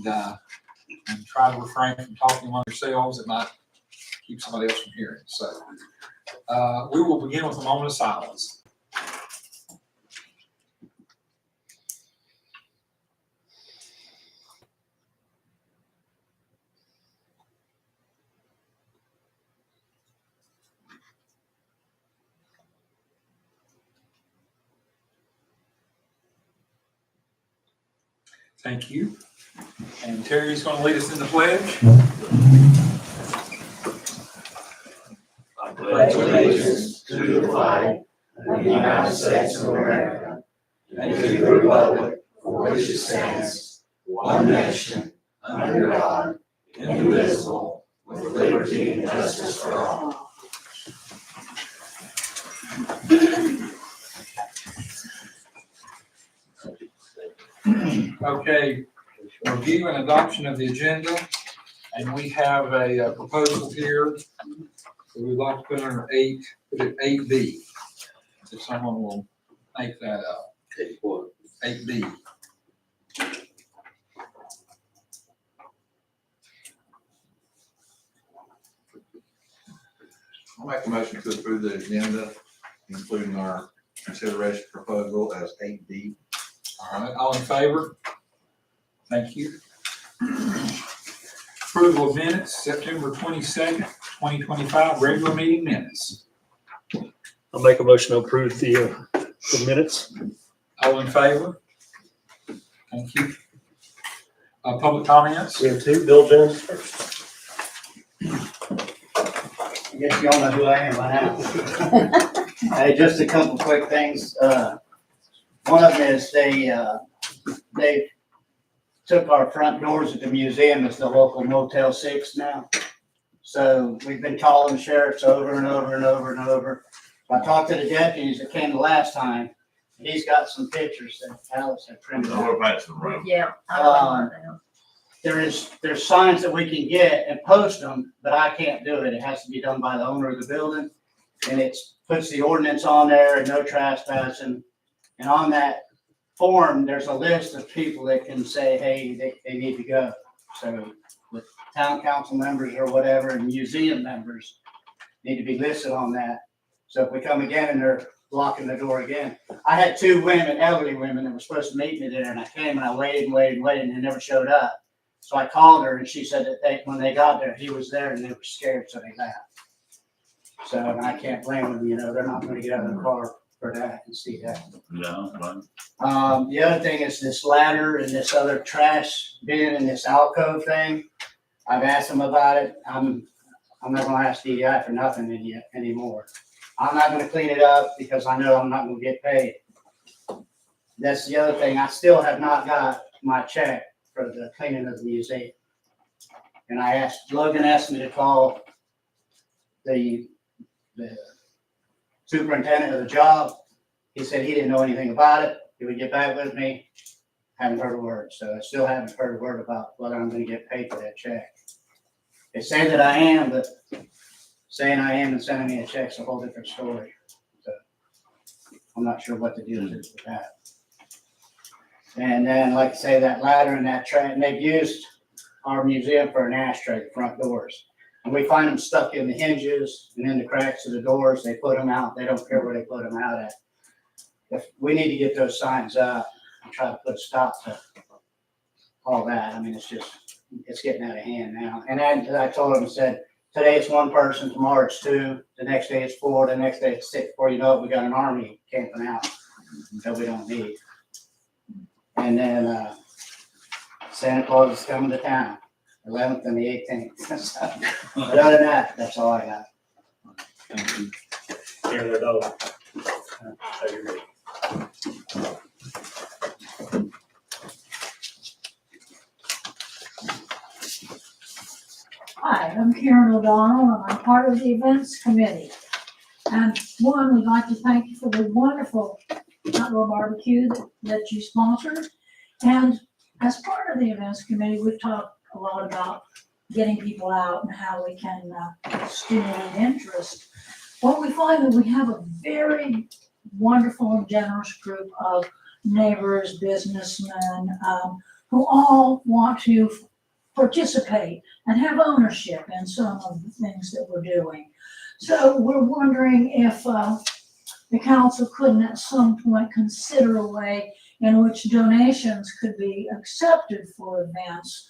and try to refrain from talking among yourselves. It might keep somebody else from hearing. So we will begin with a moment of silence. Thank you. And Terry's going to lead us in the pledge. I pledge allegiance to the flag of the United States of America and to the republic for which it stands, one nation, under God, indivisible, with liberty and justice for all. Okay, review and adoption of the agenda, and we have a proposal here that we'd like to put under put it 8B. If someone will make that up. 8B. I'll make a motion to approve the agenda, including our consideration proposal as 8B. All right, all in favor? Thank you. Approval of minutes, September 22nd, 2025, regular meeting minutes. I'll make a motion to approve the minutes. All in favor? Thank you. Public comments? We have two. Bill Jones first. I guess y'all know who I am by now. Hey, just a couple quick things. One of them is they took our front doors at the museum as the local Motel 6 now. So we've been calling sheriffs over and over and over and over. I talked to the deputies that came the last time. He's got some pictures that Alice had printed out. Yeah. There's signs that we can get and post them, but I can't do it. It has to be done by the owner of the building. And it puts the ordinance on there and no trespassing. And on that form, there's a list of people that can say, hey, they need to go. So with town council members or whatever and museum members need to be listed on that. So if we come again and they're locking the door again. I had two women, elderly women, that were supposed to meet me there, and I came and I waited and they never showed up. So I called her and she said that when they got there, he was there and they were scared, so they left. So and I can't blame them, they're not going to get out of the car for that and see that. No. The other thing is this ladder and this other trash bin and this alcove thing. I've asked them about it. I'm not going to ask DEI for nothing anymore. I'm not going to clean it up because I know I'm not going to get paid. That's the other thing. I still have not got my check for the cleaning of the museum. And Logan asked me to call the superintendent of the job. He said he didn't know anything about it. He would get back with me. Haven't heard a word. So I still haven't heard a word about whether I'm going to get paid for that check. They say that I am, but saying I am and sending me a check's a whole different story. So I'm not sure what to do with that. And then, like I say, that ladder and that trash, and they've used our museum for an ashtray, the front doors. And we find them stuck in the hinges and in the cracks of the doors. They put them out. They don't care where they put them out at. If we need to get those signs up and try to put a stop to all that. I mean, it's getting out of hand now. And then I told them, said, today it's one person, tomorrow it's two, the next day it's four, the next day it's six. Before you know it, we got an army camping out that we don't need. And then Santa Claus is coming to town, 11th and the 18th. But other than that, that's all I got. Thank you. Here they go. So you're ready. Hi, I'm Karen O'Donnell, and I'm part of the events committee. And one, we'd like to thank you for the wonderful outdoor barbecue that you sponsored. And as part of the events committee, we've talked a lot about getting people out and how we can stimulate interest. Well, we find that we have a very wonderful and generous group of neighbors, businessmen, who all want to participate and have ownership in some of the things that we're doing. So we're wondering if the council couldn't at some point consider a way in which donations could be accepted for events,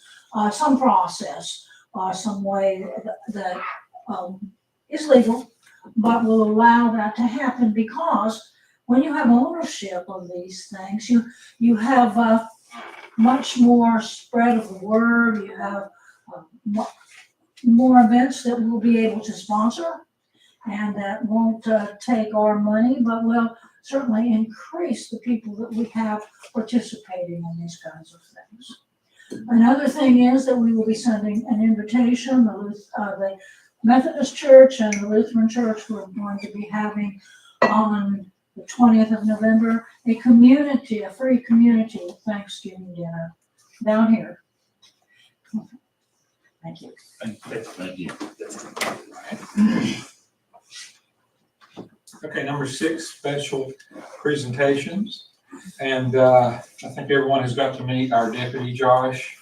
some process or some way that is legal, but will allow that to happen, because when you have ownership of these things, you have much more spread of the word. You have more events that we'll be able to sponsor, and that won't take our money, but will certainly increase the people that we have participating in these kinds of things. Another thing is that we will be sending an invitation. The Methodist Church and the Lutheran Church, we're going to be having on the 20th of November, a free community Thanksgiving dinner down here. Thank you. Thank you. Okay, number 6, special presentations. And I think everyone has got to meet our deputy Josh.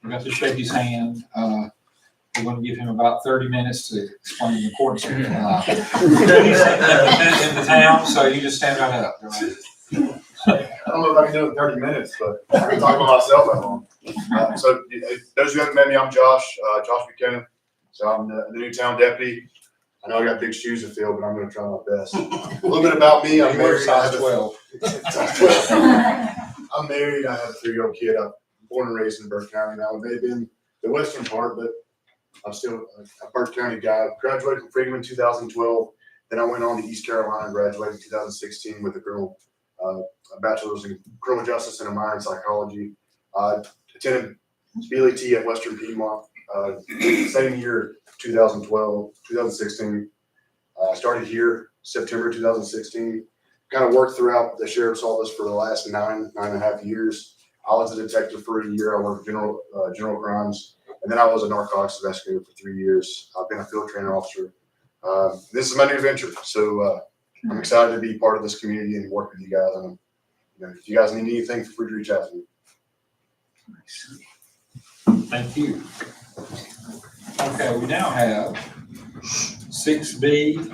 We got to shake his hand. We're going to give him about 30 minutes to explain the importance of in the town, so you just stand right up. I don't know if I can do it in 30 minutes, but I can talk about myself that long. So those who haven't met me, I'm Josh Buchanan. So I'm the new town deputy. I know I got big shoes to fill, but I'm going to try my best. A little bit about me. I'm married. I have Size 12. I'm married. I have a 3-year-old kid. I'm born and raised in Burke County. Now, it may have been the western part, but I'm still a Burke County guy. Graduated from Freedom in 2012. Then I went on to East Carolina, graduated in 2016 with a bachelor's in criminal justice and a minor in psychology. Attended BLET at Western Piedmont, same year, 2016. Started here September 2016. Kind of worked throughout the sheriff's office for the last 9.5 years. I was a detective for a year. I worked general crimes, and then I was a narcotics investigator for 3 years. I've been a field training officer. This is my new venture, so I'm excited to be part of this community and work with you guys. And if you guys need anything, feel free to reach out to me. Thank you. Okay, we now have 6B,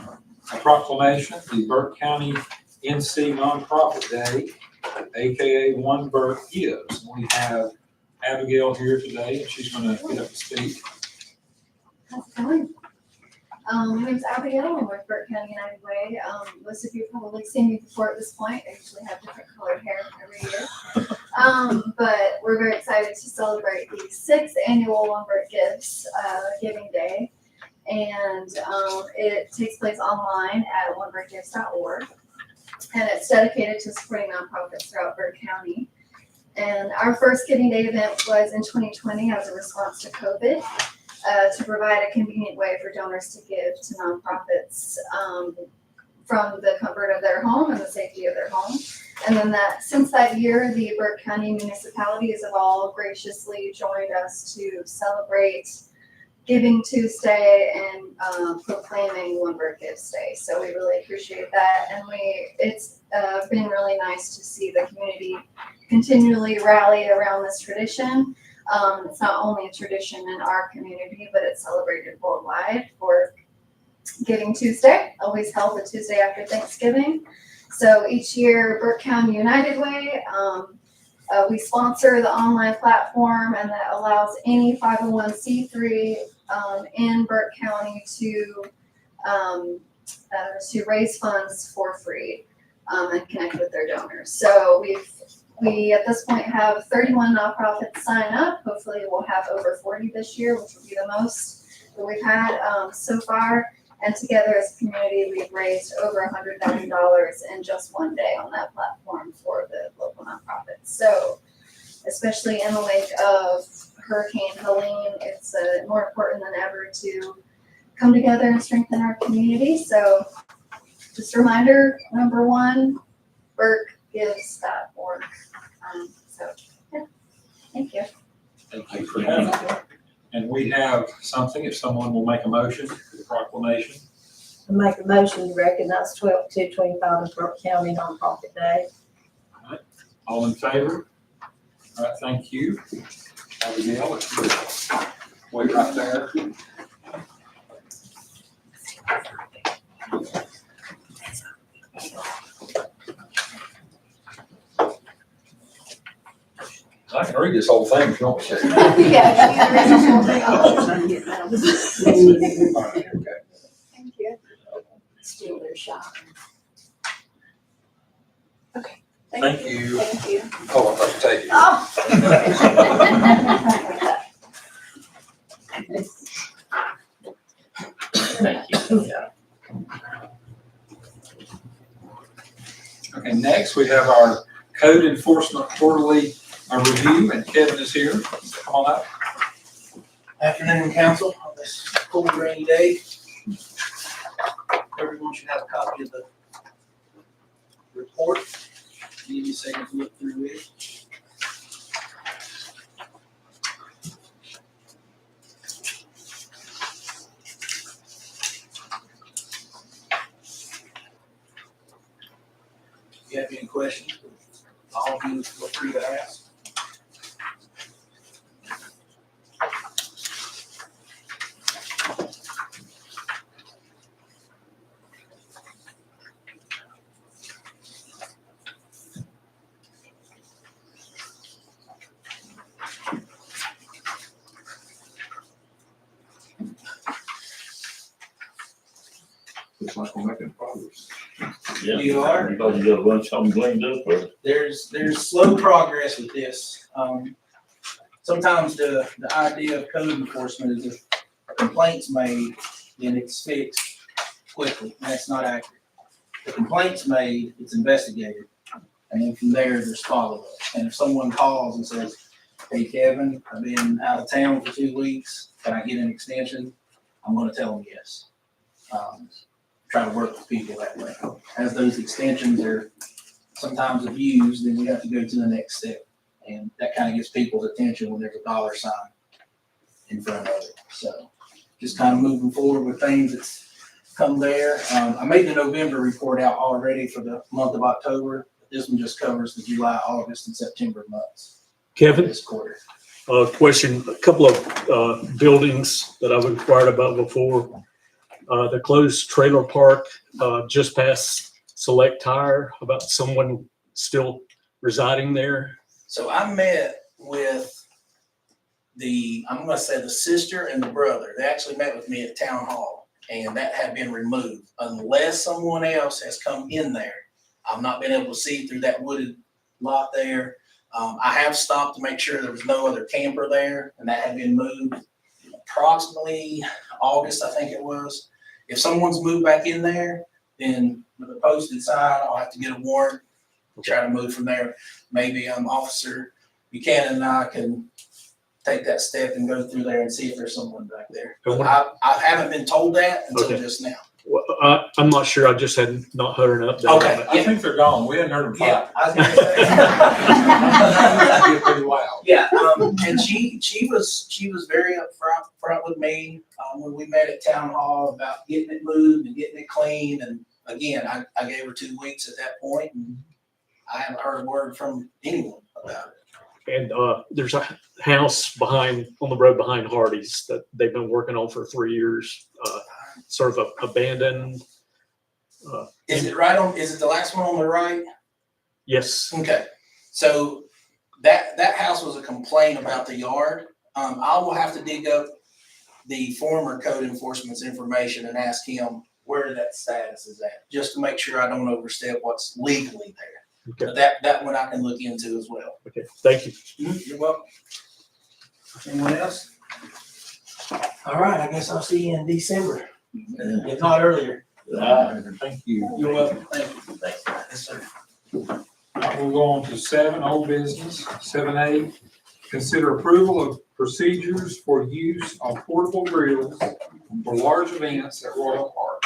a proclamation, the Burke County NC Nonprofit Day, AKA One Burke Gives. We have Abigail here today, and she's going to get up to speak. How's it going? My name's Abigail. I'm with Burke County United Way. Most of you have probably seen me before at this point. I usually have different colored hair every year. But we're very excited to celebrate the 6th annual One Burke Gives Giving Day. And it takes place online at oneburkegives.org. And it's dedicated to supporting nonprofits throughout Burke County. And our first Giving Day event was in 2020 as a response to COVID. To provide a convenient way for donors to give to nonprofits from the comfort of their home and the safety of their home. And then since that year, the Burke County municipalities have all graciously joined us to celebrate Giving Tuesday and proclaiming One Burke Gives Day. So we really appreciate that. And it's been really nice to see the community continually rally around this tradition. It's not only a tradition in our community, but it's celebrated worldwide for Giving Tuesday, always held the Tuesday after Thanksgiving. So each year, Burke County United Way, we sponsor the online platform, and that allows any 501c3 in Burke County to raise funds for free and connect with their donors. So we at this point have 31 nonprofits sign up. Hopefully we'll have over 40 this year, which will be the most that we've had so far. And together as a community, we've raised over $100,000 in just one day on that platform for the local nonprofits. So especially in the wake of Hurricane Helene, it's more important than ever to come together and strengthen our community. So just a reminder, number 1, burkegives.org. So, yeah, thank you. Thank you for that. And we have something, if someone will make a motion for the proclamation. I make a motion to recognize 12/2/25 as Burke County Nonprofit Day. All in favor? All right, thank you. Abigail, if you would wait right there. I can read this whole thing if you want me to. Yeah, you read the whole thing off. All right, okay. Thank you. Still their shot. Thank you. Thank you. Oh, I'd like to take it. Thank you. Yeah. Okay, next we have our code enforcement quarterly review, and Kevin is here. Come on up. Afternoon, council, on this cold rainy day. Everyone should have a copy of the report. Give you a second to look through it. If you have any questions, all of you feel free to ask. Looks like we're making progress. Yeah. You are? Everybody got a bunch of them cleaned up, or? There's slow progress with this. Sometimes the idea of code enforcement is if a complaint's made, then it's fixed quickly, and that's not accurate. The complaint's made, it's investigated, and then from there, there's follow-up. And if someone calls and says, hey, Kevin, I've been out of town for 2 weeks, can I get an extension? I'm gonna tell them yes. Try to work with people that way. As those extensions are sometimes abused, then we have to go to the next step. And that kind of gets people's attention when there's a dollar sign in front of it. So just kind of moving forward with things that's come there. I made the November report out already for the month of October. This one just covers the July, August, and September months. Kevin, This quarter. question, a couple of buildings that I've inquired about before. The closed trailer park just past Select Tire, about someone still residing there. So I met with I'm gonna say the sister and the brother. They actually met with me at town hall, and that had been removed. Unless someone else has come in there, I've not been able to see through that wooded lot there. I have stopped to make sure there was no other camper there, and that had been moved approximately August, I think it was. If someone's moved back in there, then with a posted sign, I'll have to get a warrant, try to move from there. Maybe Officer Buchanan and I can take that step and go through there and see if there's someone back there. And I haven't been told that until Okay. just now. Well, I'm not sure. I just had not heard an update. Okay. I think they're gone. We hadn't heard them Yeah, fight. I was gonna say. That'd get pretty loud. Yeah, and she was very upfront with me when we met at town hall about getting it moved and getting it clean. And again, I gave her 2 weeks at that point, and I haven't heard a word from anyone about it. And there's a house on the road behind Hardy's that they've been working on for 3 years, sort of abandoned. Is it the last one on the right? Yes. Okay, so that house was a complaint about the yard. I will have to dig up the former code enforcement's information and ask him where that status is at, just to make sure I don't overstep what's legally there. Okay. But that one I can look into as well. Okay. Thank you. You're welcome. Anyone else? All right, I guess I'll see you in December, if not earlier. Thank you. You're welcome. Thank you. Thanks. Yes, sir. We'll go on to 7, old business. 7A, consider approval of procedures for use of portable grills for large events at Royal Park.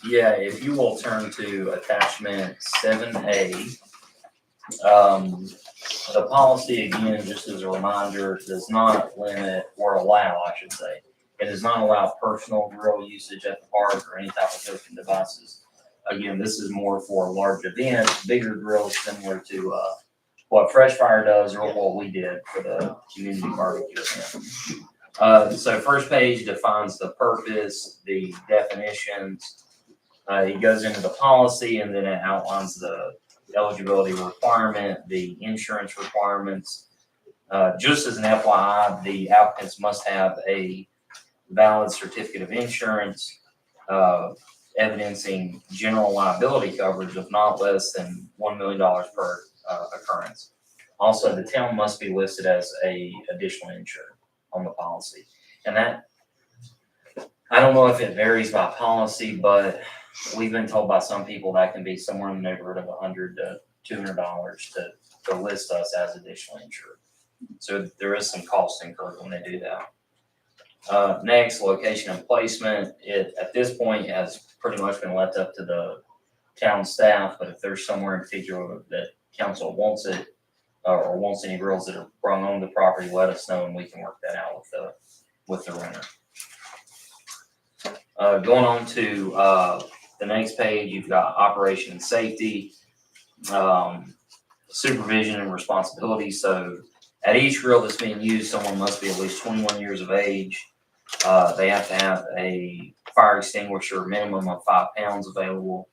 Yeah, if you will turn to attachment 7A. The policy, again, just as a reminder, does not limit or allow, I should say. It does not allow personal grill usage at the park or any type of cooking devices. Again, this is more for large events, bigger grills similar to what Fresh Fire does or what we did for the community barbecue event. So first page defines the purpose, the definitions. It goes into the policy and then it outlines the eligibility requirement, the insurance requirements. Just as an FYI, the applicants must have a valid certificate of insurance, evidencing general liability coverage of not less than $1 million per occurrence. Also, the town must be listed as a additional insured on the policy. And that, I don't know if it varies by policy, but we've been told by some people that can be somewhere in the neighborhood of $100 to $200 to list us as additional insured. So there is some cost incurred when they do that. Next, location and placement. It, at this point, has pretty much been left up to the town staff, but if there's somewhere in particular that council wants it, or wants any grills that are brung on the property, let us know and we can work that out with the renter. Going on to the next page, you've got operation and safety, supervision and responsibility. So at each grill that's being used, someone must be at least 21 years of age. They have to have a fire extinguisher, minimum of 5 pounds available.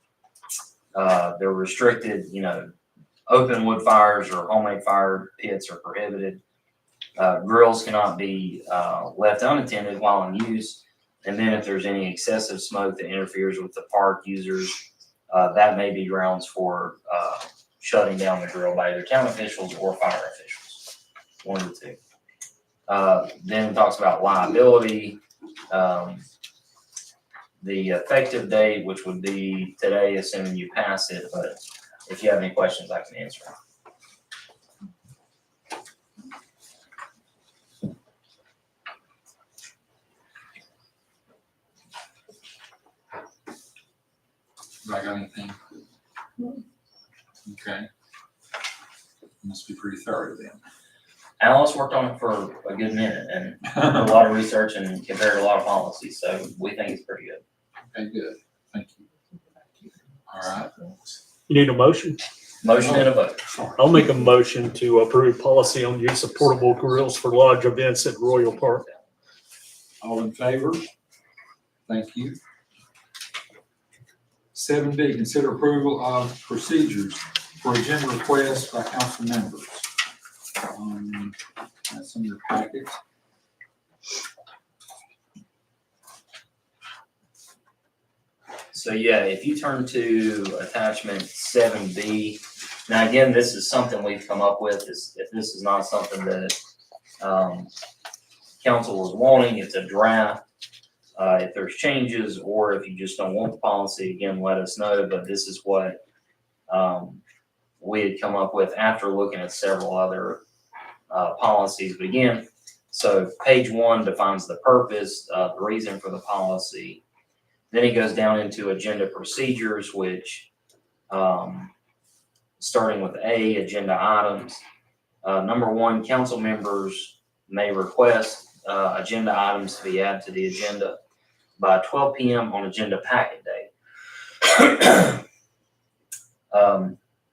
They're restricted, open wood fires or homemade fire pits are prohibited. Grills cannot be left unattended while in use. And then if there's any excessive smoke that interferes with the park users, that may be grounds for shutting down the grill by either town officials or fire officials, one of the two. Then it talks about liability. The effective date, which would be today, assuming you pass it, but if you have any questions, I can answer them. I got anything? Okay. Must be pretty thorough then. Alice worked on it for a good minute and did a lot of research and compared a lot of policies, so we think it's pretty good. Okay, good. Thank you. All right. You need a motion? Motion and a vote. I'll make a motion to approve policy on use of portable grills for lodge events at Royal Park. All in favor? Thank you. 7B, consider approval of procedures for agenda requests by council members. That's in your packet. So yeah, if you turn to attachment 7B, now again, this is something we've come up with. If this is not something that council was wanting, it's a draft. If there's changes or if you just don't want the policy, again, let us know. But this is what we had come up with after looking at several other policies. But again, so page 1 defines the purpose, the reason for the policy. Then he goes down into agenda procedures, which starting with A, agenda items. Number 1, council members may request agenda items to be added to the agenda by 12 p.m. on agenda packet day.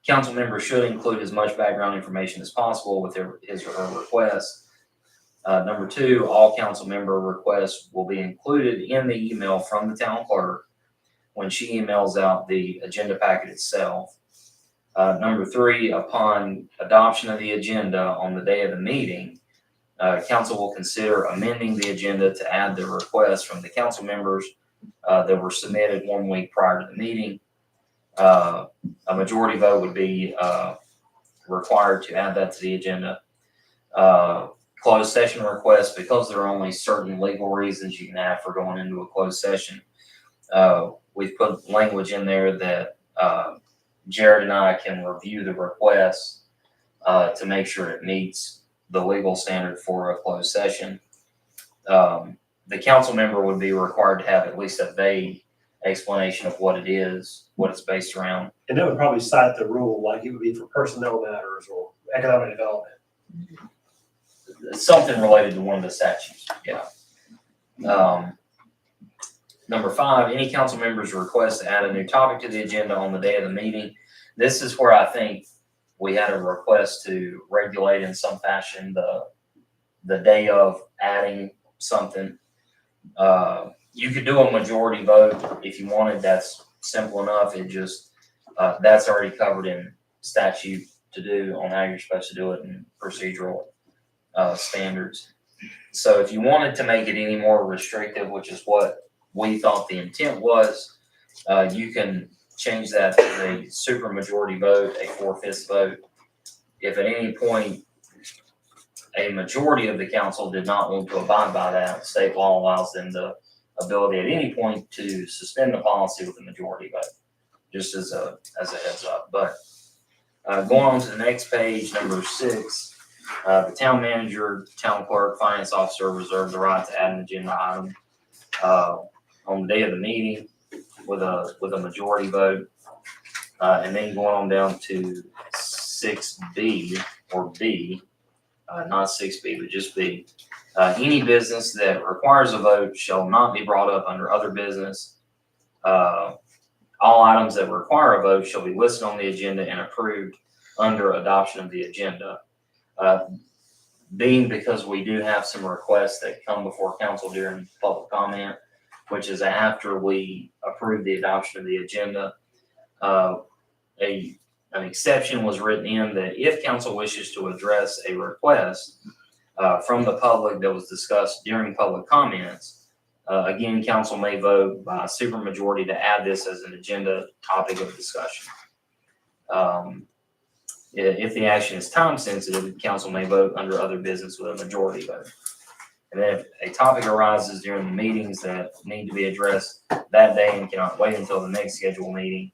Council members should include as much background information as possible with his or her request. Number 2, all council member requests will be included in the email from the town clerk when she emails out the agenda packet itself. Number 3, upon adoption of the agenda on the day of the meeting, council will consider amending the agenda to add the requests from the council members that were submitted 1 week prior to the meeting. A majority vote would be required to add that to the agenda. Closed session requests, because there are only certain legal reasons you can have for going into a closed session. We've put language in there that Jared and I can review the request to make sure it meets the legal standard for a closed session. The council member would be required to have at least a vague explanation of what it is, what it's based around. And that would probably cite the rule, like it would be for personnel matters or economic development. Something related to one of the statutes, yeah. Number 5, any council member's request to add a new topic to the agenda on the day of the meeting. This is where I think we had a request to regulate in some fashion the day of adding something. You could do a majority vote if you wanted. That's simple enough. It just, that's already covered in statute to do on how you're supposed to do it and procedural standards. So if you wanted to make it any more restrictive, which is what we thought the intent was, you can change that to a supermajority vote, a 4/5 vote. If at any point a majority of the council did not want to abide by that, state law allows them the ability at any point to suspend the policy with a majority vote, just as a heads up. But going on to the next page, number 6, the town manager, town clerk, finance officer reserve the right to add an agenda item on the day of the meeting with a majority vote. And then going on down to 6B or B, not 6B, but just B. Any business that requires a vote shall not be brought up under other business. All items that require a vote shall be listed on the agenda and approved under adoption of the agenda. Being because we do have some requests that come before council during public comment, which is after we approve the adoption of the agenda, an exception was written in that if council wishes to address a request from the public that was discussed during public comments, again, council may vote by a supermajority to add this as an agenda topic of discussion. If the action is time sensitive, council may vote under other business with a majority vote. And then if a topic arises during the meetings that need to be addressed that day and cannot wait until the next scheduled meeting,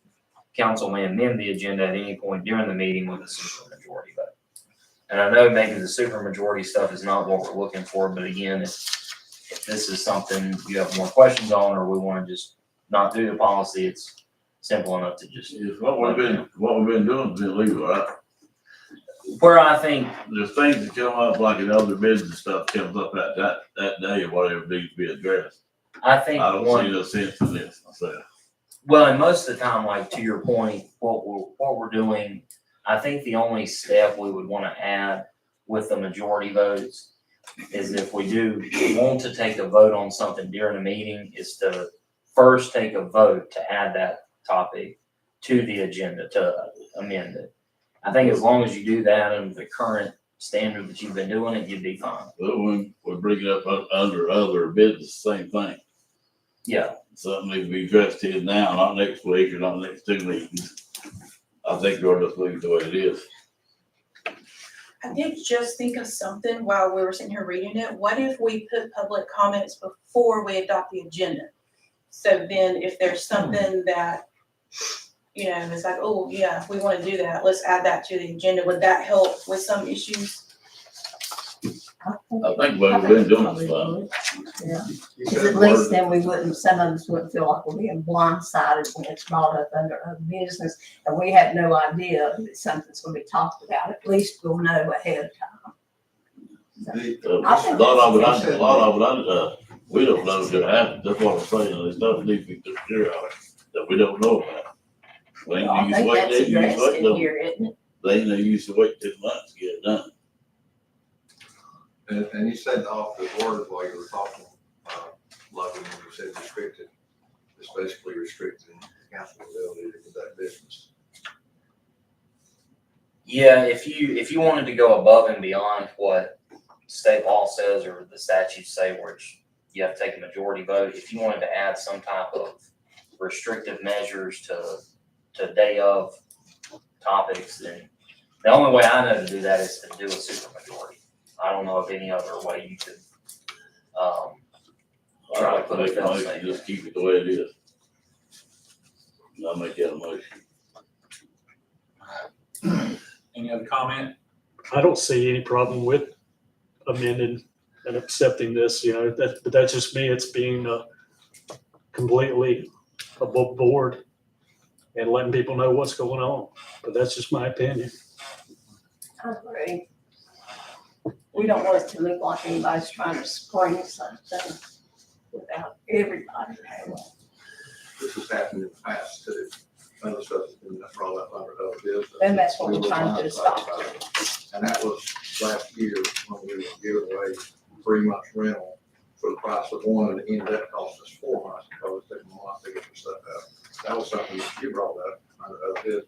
council may amend the agenda at any point during the meeting with a supermajority vote. And I know maybe the supermajority stuff is not what we're looking for, but again, if this is something you have more questions on, or we want to just not do the policy, it's simple enough to just. What we've been doing is illegal, right? Where I think, There's things that come up like in other business stuff comes up at that day or whatever needs to be addressed. I think I don't see no sense in this myself. well, and most of the time, like to your point, what we're doing, I think the only step we would want to add with the majority votes is if we do want to take a vote on something during a meeting, is to first take a vote to add that topic to the agenda, to amend it. I think as long as you do that under the current standard that you've been doing it, you'd be fine. But when we bring it up under other business, same thing. Yeah. Something needs to be addressed here now, not next week or not next 2 meetings. I think we'll just leave it the way it is. I did just think of something while we were sitting here reading it. What if we put public comments before we adopt the agenda? So then if there's something that, it's like, oh yeah, we want to do that, let's add that to the agenda. Would that help with some issues? I think what we've been doing is fine. Yeah, because at least then we wouldn't, some of us wouldn't feel like we're being blindsided when it's brought up under a business and we have no idea that something's gonna be talked about. At least we'll know ahead of time. A lot of it, we don't know what's gonna happen. That's what I'm saying. There's nothing needs to be took care of that we don't know about. Well, I think that's addressed in here, isn't it? They used to wait 2 months to get it done. And you said off the words while you were talking, Logan, when you said restricted, it's basically restricting council's ability to conduct business. Yeah, if you wanted to go above and beyond what state law says or the statutes say, which you have to take a majority vote, if you wanted to add some type of restrictive measures to day of topics, then the only way I know to do that is to do a supermajority. I don't know of any other way you could try to put it that. Just keep it the way it is. I'll make that a motion. Any other comment? I don't see any problem with amending and accepting this, but that's just me. It's being completely above board and letting people know what's going on. But that's just my opinion. I agree. We don't want it to look like anybody's trying to spring something without everybody knowing. This has happened in the past too. other stuff that's been brought up under other business. And that's what we're We were trying to stop. blindsided. And that was last year when we were giving away 3 months rental for the price of one, and it ended up costing us 4 months, because it took a month to get the stuff out. That was something that you brought up under other business.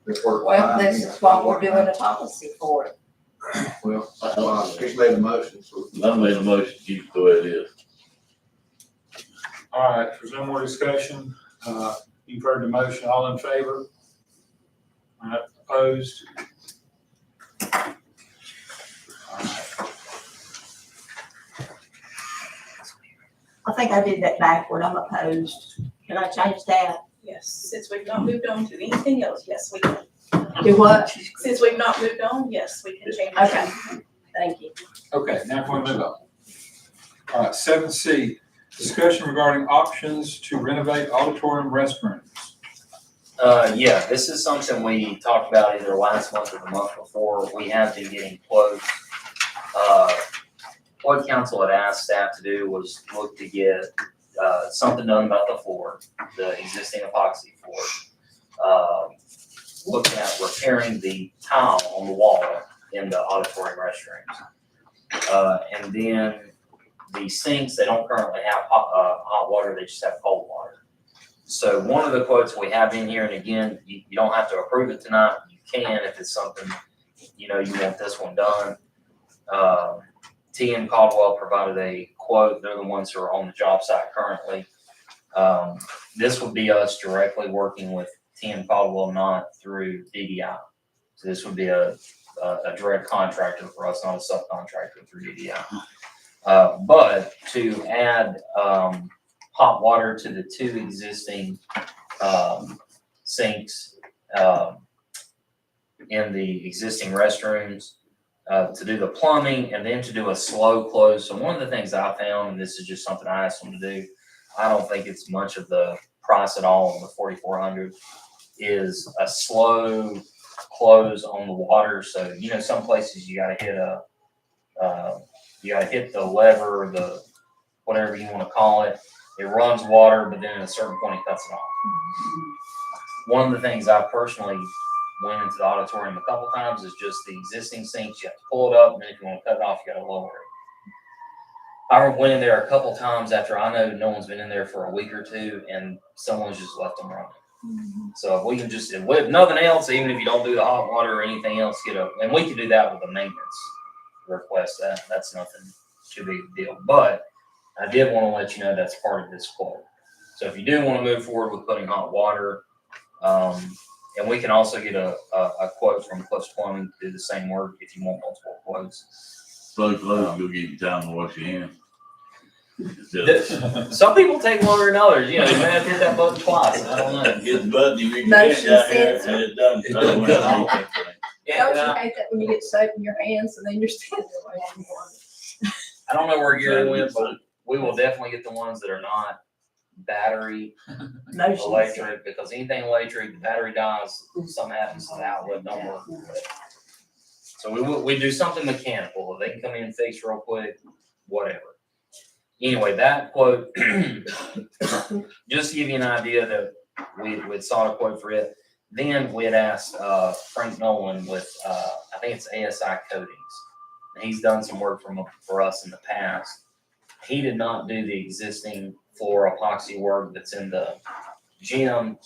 It worked Well, fine. this is what we're doing a policy for it. Well, he's made a motion, so. I made a motion to keep it the way it is. All right, if there's no more discussion, you've heard the motion, all in favor? All right, opposed? All right. I think I did that backward. I'm opposed. Can I change that? Yes, since we've not moved on to anything else, yes, we can. Do what? Since we've not moved on, yes, we can change. Okay, thank you. Okay, now we'll move on. All right, 7C, discussion regarding options to renovate auditorium restrooms. Yeah, this is something we talked about either last month or the month before. We have been getting quotes. What council had asked staff to do was look to get, something done about the floor, the existing epoxy floor. Looking at repairing the tile on the wall in the auditorium restrooms. And then the sinks, they don't currently have hot water, they just have cold water. So one of the quotes we have in here, and again, you don't have to approve it tonight, you can if it's something, you know, you want this one done. T.M. Caldwell provided a quote, they're the ones who are on the job site currently. This would be us directly working with T.M. Caldwell, not through DDI. So this would be a direct contractor for us, not a subcontractor through DDI. But to add hot water to the 2 existing sinks in the existing restrooms, to do the plumbing and then to do a slow close. So one of the things I found, and this is just something I asked them to do, I don't think it's much of the price at all on the 4,400, is a slow close on the water. So, you know, some places you gotta hit the lever or the, whatever you wanna call it. It runs water, but then at a certain point it cuts it off. One of the things I personally went into the auditorium a couple times is just the existing sinks. You have to pull it up, and then if you want to cut it off, you got to lower it. I went in there a couple times after I know no one's been in there for a week or two, and someone's just left them running. So if we can just, if nothing else, even if you don't do the hot water or anything else, and we can do that with a maintenance request. That's nothing too big a deal. But I did want to let you know that's part of this quote. So if you do want to move forward with putting hot water, and we can also get a quote from Cliff's Plumbing to do the same work if you want multiple quotes. Slow close, go get you time to wash your hands. Some people take longer than others, you know, you may have to hit that button twice, I don't know. Get the button, you reach your Motion hand down there, sensor. and it's done. It doesn't Well, count. I don't think Yeah, Don't you hate that when you get soap in your hands and then you're standing there? I don't know where Gary went, but we will definitely get the ones that are not battery Motion sensor. electric, because anything electric, the battery dies, something happens to the outlet, don't work. So we do something mechanical, if they can come in and fix real quick, whatever. Anyway, that quote, just to give you an idea that we saw a quote for it. Then we had asked Frank Nolan with I think it's ASI Coatings. And he's done some work for us in the past. He did not do the existing floor epoxy work that's in the gym,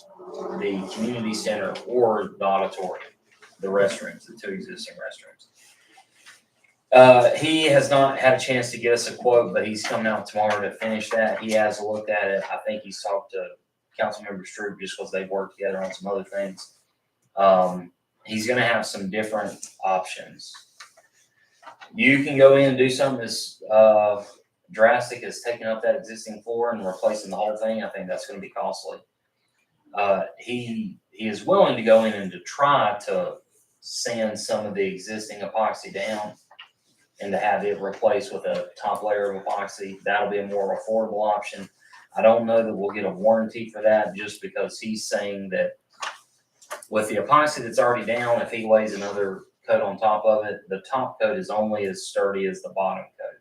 the community center, or the auditorium, the restrooms, the 2 existing restrooms. He has not had a chance to get us a quote, but he's coming out tomorrow to finish that. He has looked at it. I think he's talked to Councilmember Stroop just because they've worked together on some other things. He's going to have some different options. You can go in and do something as drastic as taking up that existing floor and replacing the whole thing. I think that's going to be costly. He is willing to go in and to try to sand some of the existing epoxy down and to have it replaced with a top layer of epoxy. That'll be a more affordable option. I don't know that we'll get a warranty for that, just because he's saying that with the epoxy that's already down, if he lays another coat on top of it, the top coat is only as sturdy as the bottom coat.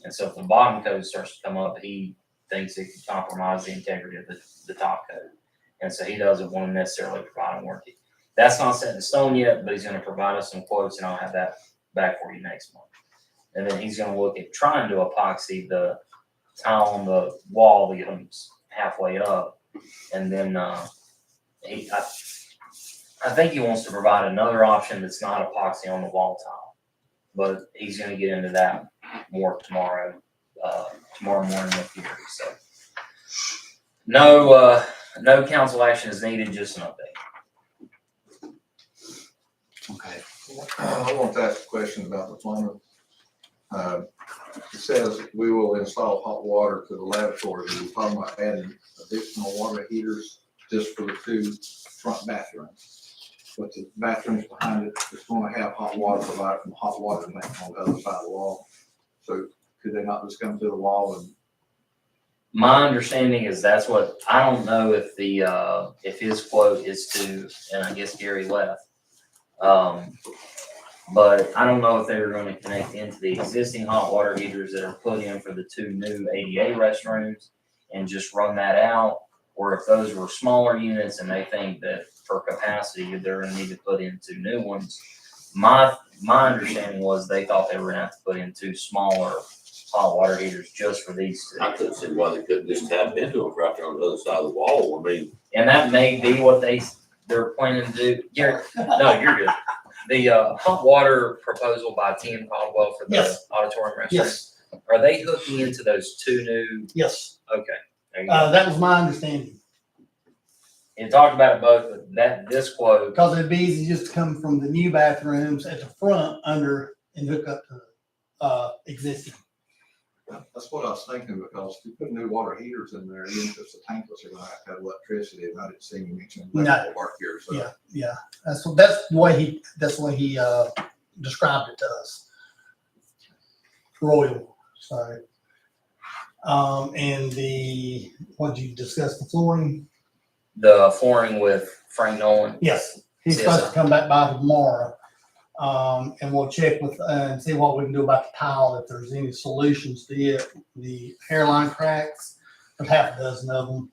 And so if the bottom coat starts to come up, he thinks it could compromise the integrity of the top coat. And so he doesn't want to necessarily provide a warranty. That's not set in stone yet, but he's gonna provide us some quotes and I'll have that back for you next month. And then he's gonna look at trying to epoxy the tile on the wall to get them halfway up. And then, I think he wants to provide another option that's not epoxy on the wall tile. But he's gonna get into that more tomorrow morning with you, so. No council action is needed, just an update. Okay. I want to ask a question about the plumber. It says we will install hot water to the laboratory. We're talking about adding additional water heaters just for the 2 front bathrooms. But the bathrooms behind it is going to have hot water provided from the hot water tank on the other side of the wall. So could they not just come to the wall and? My understanding is that's what, I don't know if if his quote is to, and I guess Gary left. But I don't know if they were gonna connect into the existing hot water heaters that are put in for the 2 new ADA restrooms and just run that out, or if those were smaller units and they think that for capacity, they're gonna need to put in 2 new ones. My understanding was they thought they were gonna have to put in 2 smaller hot water heaters just for these 2. I couldn't see why they couldn't just tap into them right there on the other side of the wall. I mean, And that may be what they're planning to do. Gary, no, you're good. The hot water proposal by Tim Caldwell for the Yes. auditorium restaurant. Yes, Are they hooking into those 2 new? yes, Okay. There you go. that was my understanding, And talked about it both, but this quote, because it'd be easy just to come from the new bathrooms at the front under and hook up to, existing. That's what I was thinking, because if you put new water heaters in there, even if it's a tankless, you're gonna have to have electricity, and I didn't see you mention No. electrical work here, so. Yeah, that's the way he described it to us. Royal, sorry. And what did you discuss, the flooring? the flooring with Frank Nolan. Yes, he's Yes, supposed sir. to come back by tomorrow. And we'll check with, and see what we can do about the tile, if there's any solutions to it. The hairline cracks, there's half a dozen of them,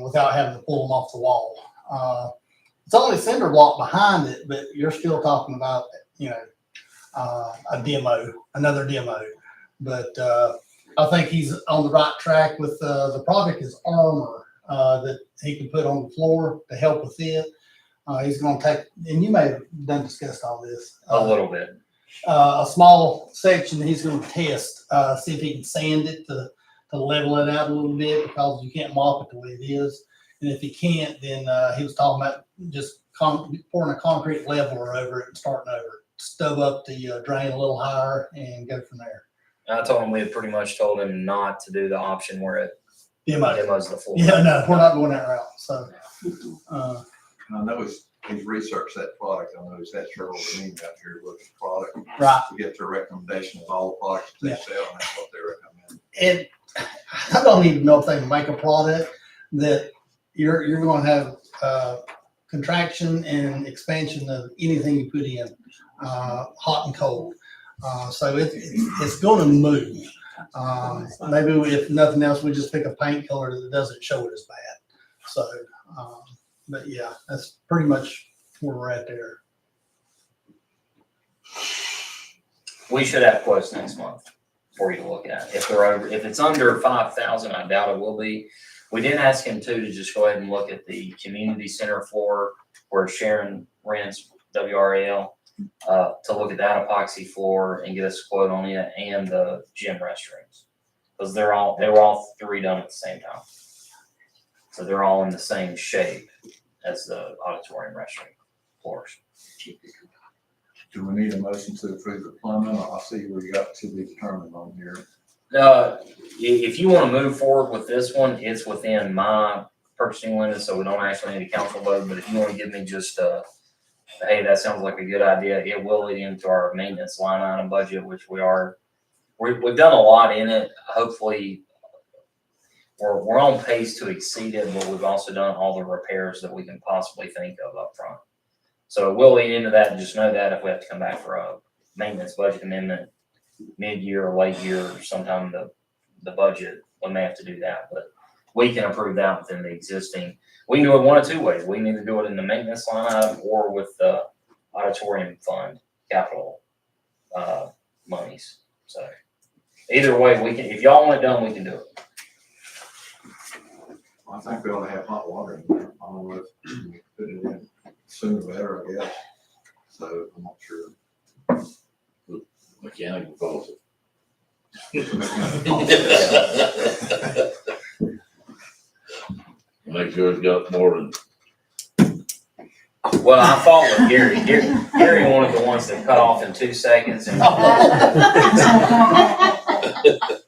without having to pull them off the wall. It's only cinder block behind it, but you're still talking about, another demo. But, I think he's on the right track with, the project is armor, that he can put on the floor to help with it. He's gonna take, and you may have discussed all this. A little bit. A small section he's gonna test, see if he can sand it to level it out a little bit, because you can't mop it the way it is. And if he can't, then, he was talking about just pouring a concrete leveler over it and starting over. Stub up the drain a little higher and go from there. I told him we had pretty much told him not to do the option where it Demo. demos the floor. Yeah, no, we're not going that route, so. I know he's researched that product. I know he's had Cheryl Levine out here look at the product Right. to get their recommendation of all the products they sell, and that's what they recommend. And I don't even know if they can make a product that you're gonna have contraction and expansion of anything you put in, hot and cold. So it's gonna move. Maybe if nothing else, we just pick a paint color that doesn't show it as bad. So, but yeah, that's pretty much where we're at there. We should have quotes next month for you to look at. If it's under 5,000, I doubt it will be. We did ask him too to just go ahead and look at the community center floor where Sharon rents WRAL, to look at that epoxy floor and get us a quote on it, and the gym restrooms. Because they were all 3 done at the same time. So they're all in the same shape as the auditorium restroom floors. Do we need a motion to approve the plumbing? I see where you got to be determined on here. If you want to move forward with this one, it's within my purchasing limit, so we don't actually need a council vote. But if you want to give me just hey, that sounds like a good idea, it will lead into our maintenance line item budget, which we've done a lot in it. Hopefully, we're on pace to exceed it, but we've also done all the repairs that we can possibly think of up front. So it will lead into that, and just know that if we have to come back for a maintenance budget amendment mid-year or late year or sometime the budget, we may have to do that. But we can approve that within the existing. We can do it one of two ways. We can either do it in the maintenance line item or with the auditorium fund capital monies. So either way, we can, if y'all want it done, we can do it. I think we ought to have hot water in there. I don't know if put it in sooner the better, I guess. So I'm not sure. Mechanical fault. Make sure it's got more than. Well, I fought with Gary. Gary wanted the ones that cut off in 2 seconds. And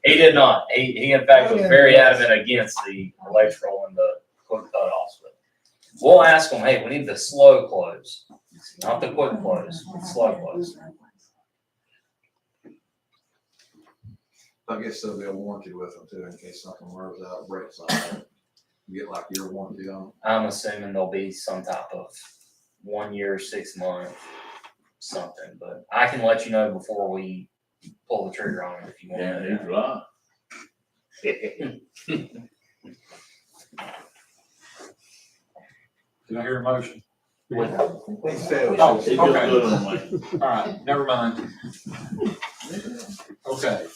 he did not. He in fact was very adamant against the electrical and the quick cutoffs. But we'll ask him, hey, we need the slow close, not the quick close, the slow close. I guess there'll be a warranty with them too, in case something wears out, breaks out. You get like your warranty on I'm assuming there'll be some type of 1 year, 6 month, something, but I can let you know before we pull the trigger on it if you want. Yeah, he's right. Did I hear a motion? With it. He said, Oh, He okay. feels good on me. All right, never mind. Okay.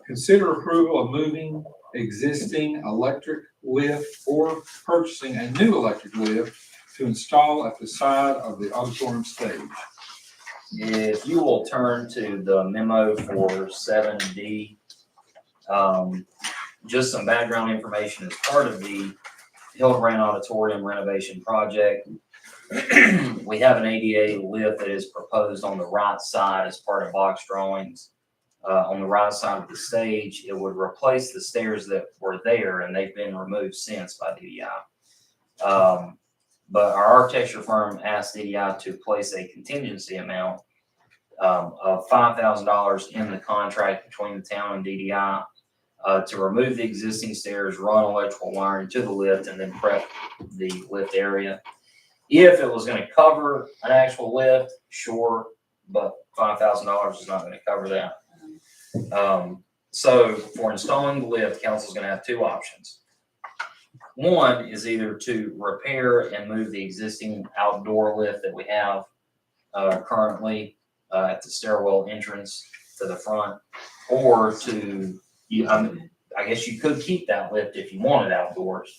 Consider approval of moving existing electric lift or purchasing a new electric lift to install at the side of the auditorium stage. If you will turn to the memo for 7D, just some background information as part of the Hildebran Auditorium renovation project. We have an ADA lift that is proposed on the right side as part of box drawings. On the right side of the stage, it would replace the stairs that were there, and they've been removed since by DDI. But our architecture firm asked DDI to place a contingency amount of $5,000 in the contract between the town and DDI to remove the existing stairs, run electrical wiring to the lift, and then prep the lift area. If it was going to cover an actual lift, sure, but $5,000 is not going to cover that. So for installing the lift, council's going to have two options. One is either to repair and move the existing outdoor lift that we have currently at the stairwell entrance to the front, or to, I guess you could keep that lift if you wanted outdoors.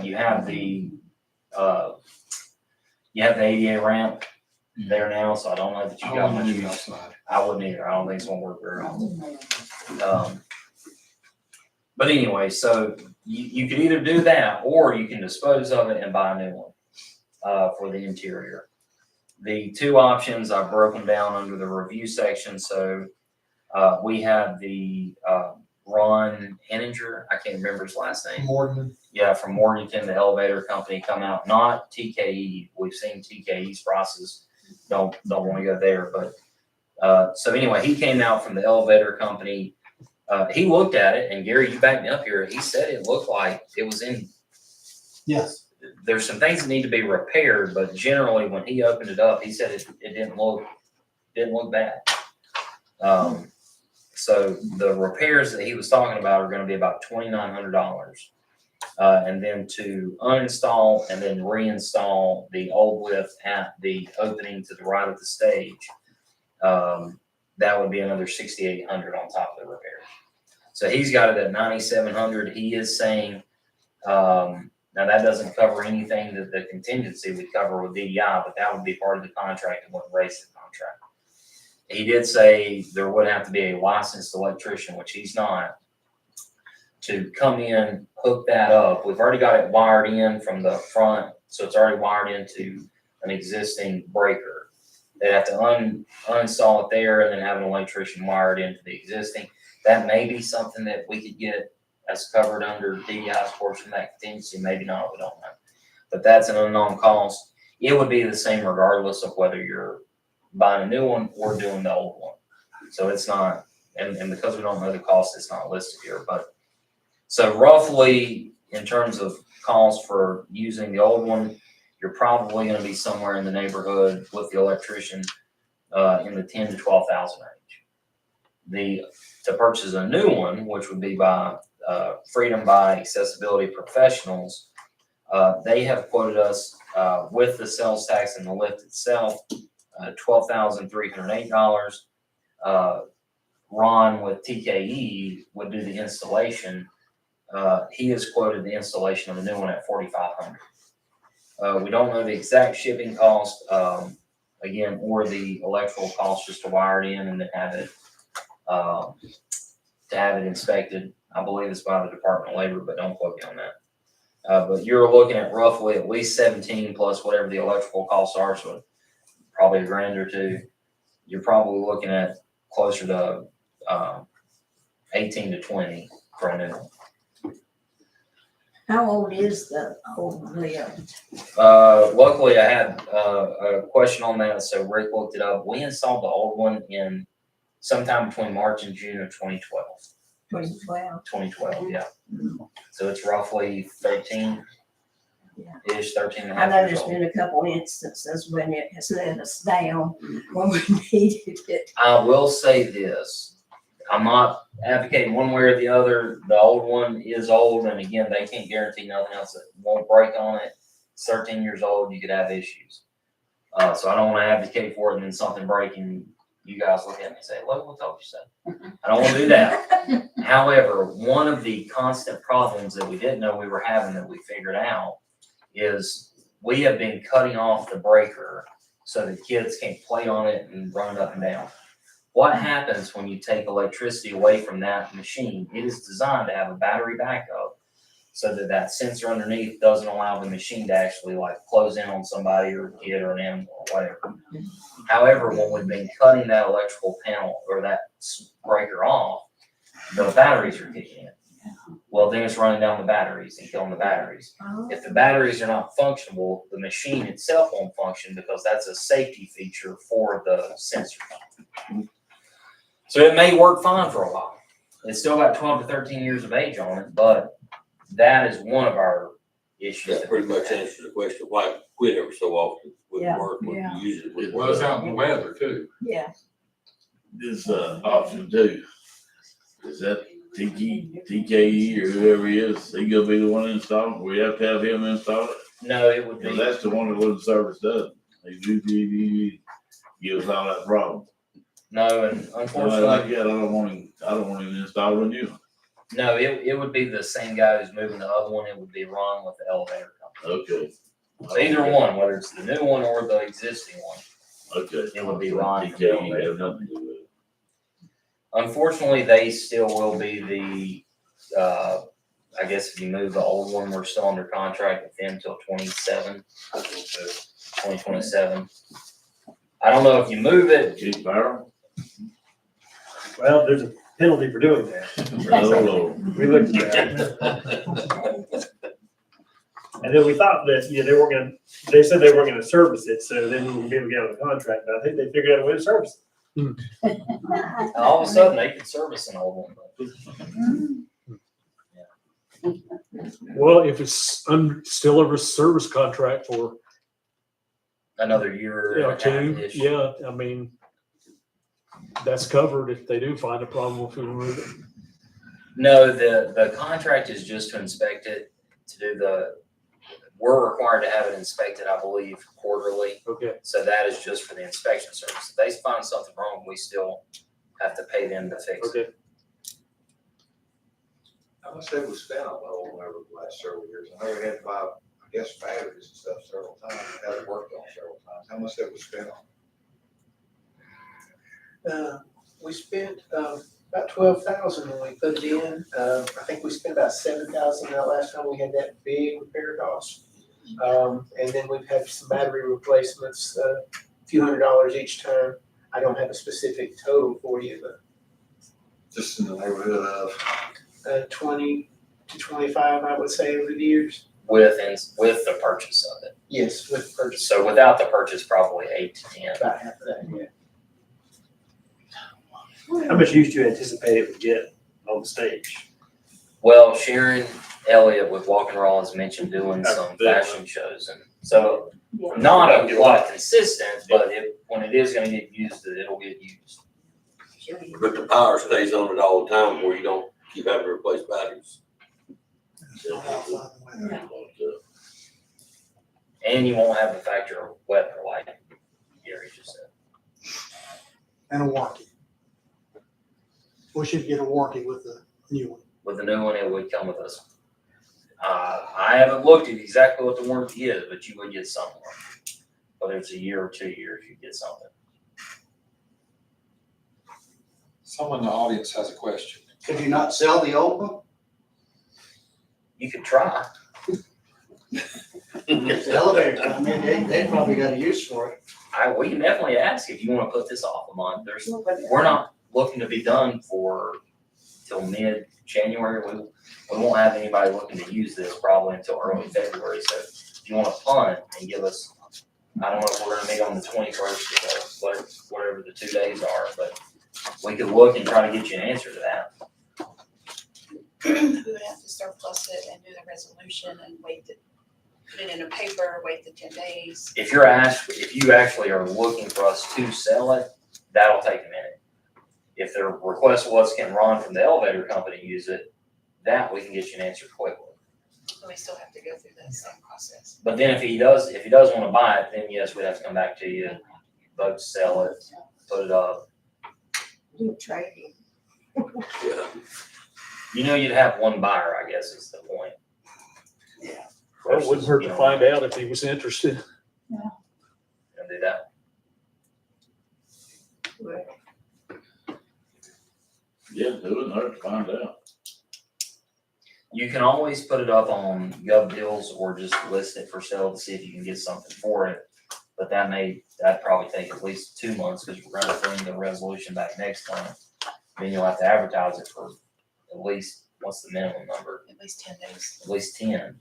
You have the ADA ramp there now, so I don't know that you got much use. Outside. I wouldn't either. I don't think it's gonna work very well. But anyway, so you could either do that, or you can dispose of it and buy a new one for the interior. The two options I've broken down under the review section. So we have the Ron Henninger, I can't remember his last name. Morgan. Yeah, from Morganton, the elevator company, come out, not TKE. We've seen TKE's prices. Don't want to go there, but so anyway, he came out from the elevator company. He looked at it, and Gary, you backed me up here. He said it looked like it was in. Yes. There's some things that need to be repaired, but generally, when he opened it up, he said it didn't look bad. So the repairs that he was talking about are going to be about $2,900. And then to uninstall and then reinstall the old lift at the opening to the right of the stage, that would be another $6,800 on top of the repair. So he's got it at $9,700. He is saying, now that doesn't cover anything that the contingency would cover with DDI, but that would be part of the contract and wouldn't raise the contract. He did say there would have to be a licensed electrician, which he's not, to come in, hook that up. We've already got it wired in from the front, so it's already wired into an existing breaker. They'd have to uninstall it there and then have an electrician wired into the existing. That may be something that we could get as covered under DDI's portion of that contingency. Maybe not, we don't know. But that's an unknown cost. It would be the same regardless of whether you're buying a new one or doing the old one. So it's not, and because we don't know the cost, it's not listed here. But so roughly in terms of cost for using the old one, you're probably going to be somewhere in the neighborhood with the electrician in the $10,000 to $12,000 range. To purchase a new one, which would be by, Freedom by Accessibility Professionals, they have quoted us, with the sales tax and the lift itself, $12,308. Ron with TKE would do the installation. He has quoted the installation of the new one at $4,500. We don't know the exact shipping cost, again, or the electrical cost just to wire it in and then have it inspected. I believe it's by the Department of Labor, but don't quote me on that. But you're looking at roughly at least 17 plus whatever the electrical costs are, so probably $1,000 or $2,000. You're probably looking at closer to 18 to 20 for a new one. How old is the old lift? Luckily, I had a question on that, so Rick looked it up. We installed the old one in sometime between March and June of 2012. 2012. 2012, yeah. So it's roughly 13-ish, 13 and a I half know years there's old. been a couple instances when it has let us down when we needed it. I will say this, I'm not advocating one way or the other. The old one is old, and again, they can't guarantee nothing else that won't break on it. It's 13 years old, you could have issues. So I don't want to advocate for it and then something breaking, you guys look at me and say, look what told you so. I don't want to do that. However, one of the constant problems that we didn't know we were having that we figured out is we have been cutting off the breaker so the kids can't play on it and run it up and down. What happens when you take electricity away from that machine? It is designed to have a battery backup so that that sensor underneath doesn't allow the machine to actually like close in on somebody or a kid or an animal or whatever. However, when we've been cutting that electrical panel or that breaker off, the batteries are kicking in. Well, then it's running down the batteries and killing the batteries. If the batteries are not functional, the machine itself won't function because that's a safety feature for the sensor. So it may work fine for a while. It's still got 12 to 13 years of age on it, but that is one of our issues. That pretty much answers the question, why quit every so often with Yeah. work when you use it with. Well, it's out in the weather too. Yeah. This, option two, is that TKE or whoever he is, he gonna be the one installing, we have to have him install it? No, it would Cause be, that's the one that the service does, he gives all that problem. no, and Like unfortunately, that, I don't want him to install a new one. no, it would be the same guy who's moving the other one. It would be Ron with the elevator company. Okay. So either one, whether it's the new one or the existing one, Okay. it would be Ron. TKE have nothing to do with it. Unfortunately, they still will be the, I guess if you move the old one, we're still under contract with them till 2027. I don't know if you move it, Keith Barrow? Well, there's a penalty for doing that. Oh, Lord. We looked at that. And then we thought that, they said they weren't gonna service it, so then we would be able to get on the contract, but I think they figured out a way to service and all of a sudden they can service an old one. Well, if it's still a service contract for Another year and a two, half-ish. yeah, I mean, that's covered if they do find a problem if we remove it. No, the contract is just to inspect it, to do we're required to have it inspected, I believe, quarterly. Okay. So that is just for the inspection service. If they find something wrong, we still have to pay them to fix it. Okay. How much have we spent on the old one over the last several years? I know we had to buy, I guess, batteries and stuff several times, had it worked on several times. How much have we spent on? We spent, about 12,000 when we put it in. I think we spent about 7,000 that last time we had that big repair cost. And then we've had some battery replacements, a few $100s each time. I don't have a specific total for you, but Just in the neighborhood of, 20 to 25, I would say, over the years. With the purchase of it. Yes, with purchase, So without the purchase, probably 8 to 10. about half of that, yeah. it. How much use do you anticipate it would get on the stage? Well, Sharon Elliott with Walk and Roll has mentioned doing some fashion shows, and so not a lot consistent, but when it is gonna get used, it'll get used. But the power stays on it all the time where you don't keep having to replace batteries. And you won't have the factor of weather like Gary just said. And a warranty. We should get a warranty with the new one. With the new one, it would come with us. I haven't looked at exactly what the warranty is, but you would get something. Whether it's a year or 2 years, you get something. Someone in the audience has a question. Could you not sell the old one? You could try. It's the elevator company, they probably got a use for it. We can definitely ask if you want to put this off a month. We're not looking to be done till mid-January. We won't have anybody looking to use this probably until early February. So if you want to punt and give us, I don't know if we're gonna meet on the 21st or whatever the 2 days are, but we could look and try to get you an answer to that. We would have to surplus it and do the resolution and put it in a paper, wait the 10 days. If you actually are looking for us to sell it, that'll take a minute. If the request was, can Ron from the elevator company use it, that we can get you an answer quickly. So we still have to go through the same process. But then if he does want to buy it, then yes, we'd have to come back to you, vote to sell it, put it up. Do trading. Yeah. You know, you'd have one buyer, I guess is the point. Yeah. Well, it wouldn't hurt to find out if he was interested. And do that. Yeah, it wouldn't hurt to find out. You can always put it up on Gov Deals or just list it for sale to see if you can get something for it. But that'd probably take at least 2 months because we're gonna bring the resolution back next month. Then you'll have to advertise it for at least, what's the minimum number? At least 10 days. At least 10.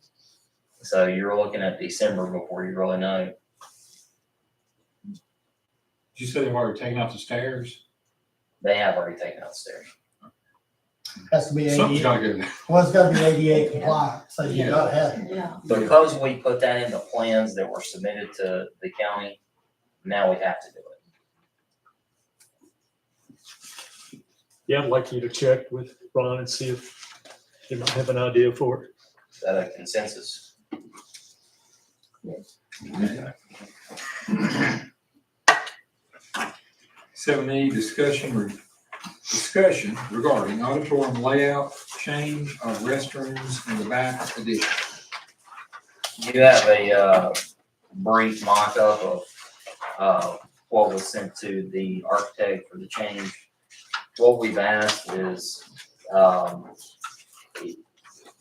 So you're looking at December before you really know. Did you say they've already taken out the stairs? They have already taken out the stairs. Has to be Something's ADA, gotta go. well, it's gotta be ADA compliant, so you Yeah. gotta have it. Yeah. Because we put that in the plans that were submitted to the county, now we have to do it. Yeah, I'd like you to check with Ron and see if he might have an idea for it. Is that a consensus? Seven E, discussion regarding auditorium layout, change of restrooms in the back addition. You have a brief mock-up of what was sent to the architect for the change. What we've asked is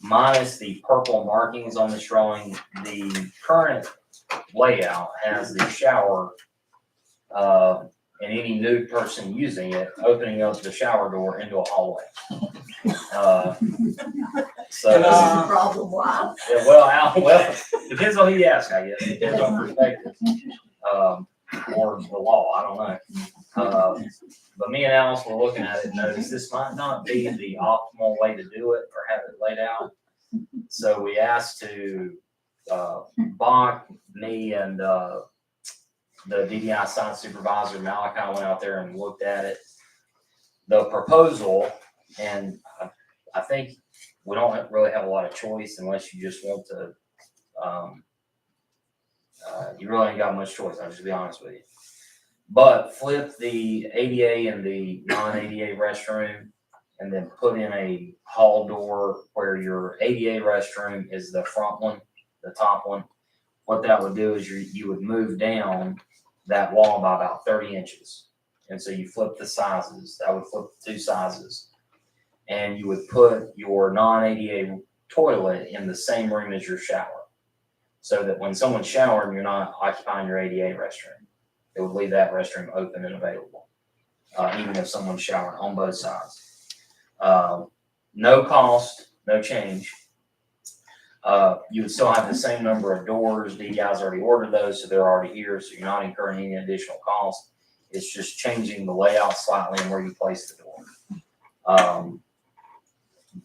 minus the purple markings on this drawing, the current layout has the shower and any new person using it, opening up the shower door into a hallway. So, That's the problem, why? yeah, well, depends on who you ask, I guess. Depends on perspective. Or the law, I don't know. But me and Alice were looking at it and noticed this might not be the optimal way to do it or have it laid out. So we asked to, Bach, me, and, the DDI site supervisor, Malachi, went out there and looked at it. The proposal, and I think we don't really have a lot of choice unless you just want to, you really ain't got much choice, I'll just be honest with you. But flip the ADA and the non-ADA restroom and then put in a hall door where your ADA restroom is the front one, the top one. What that would do is you would move down that wall by about 30 inches. And so you flip the sizes, that would flip the two sizes. And you would put your non-ADA toilet in the same room as your shower. So that when someone's showering, you're not occupying your ADA restroom. It would leave that restroom open and available, even if someone's showering on both sides. No cost, no change. You would still have the same number of doors. DDI's already ordered those, so they're already here, so you're not incurring any additional cost. It's just changing the layout slightly and where you place the door.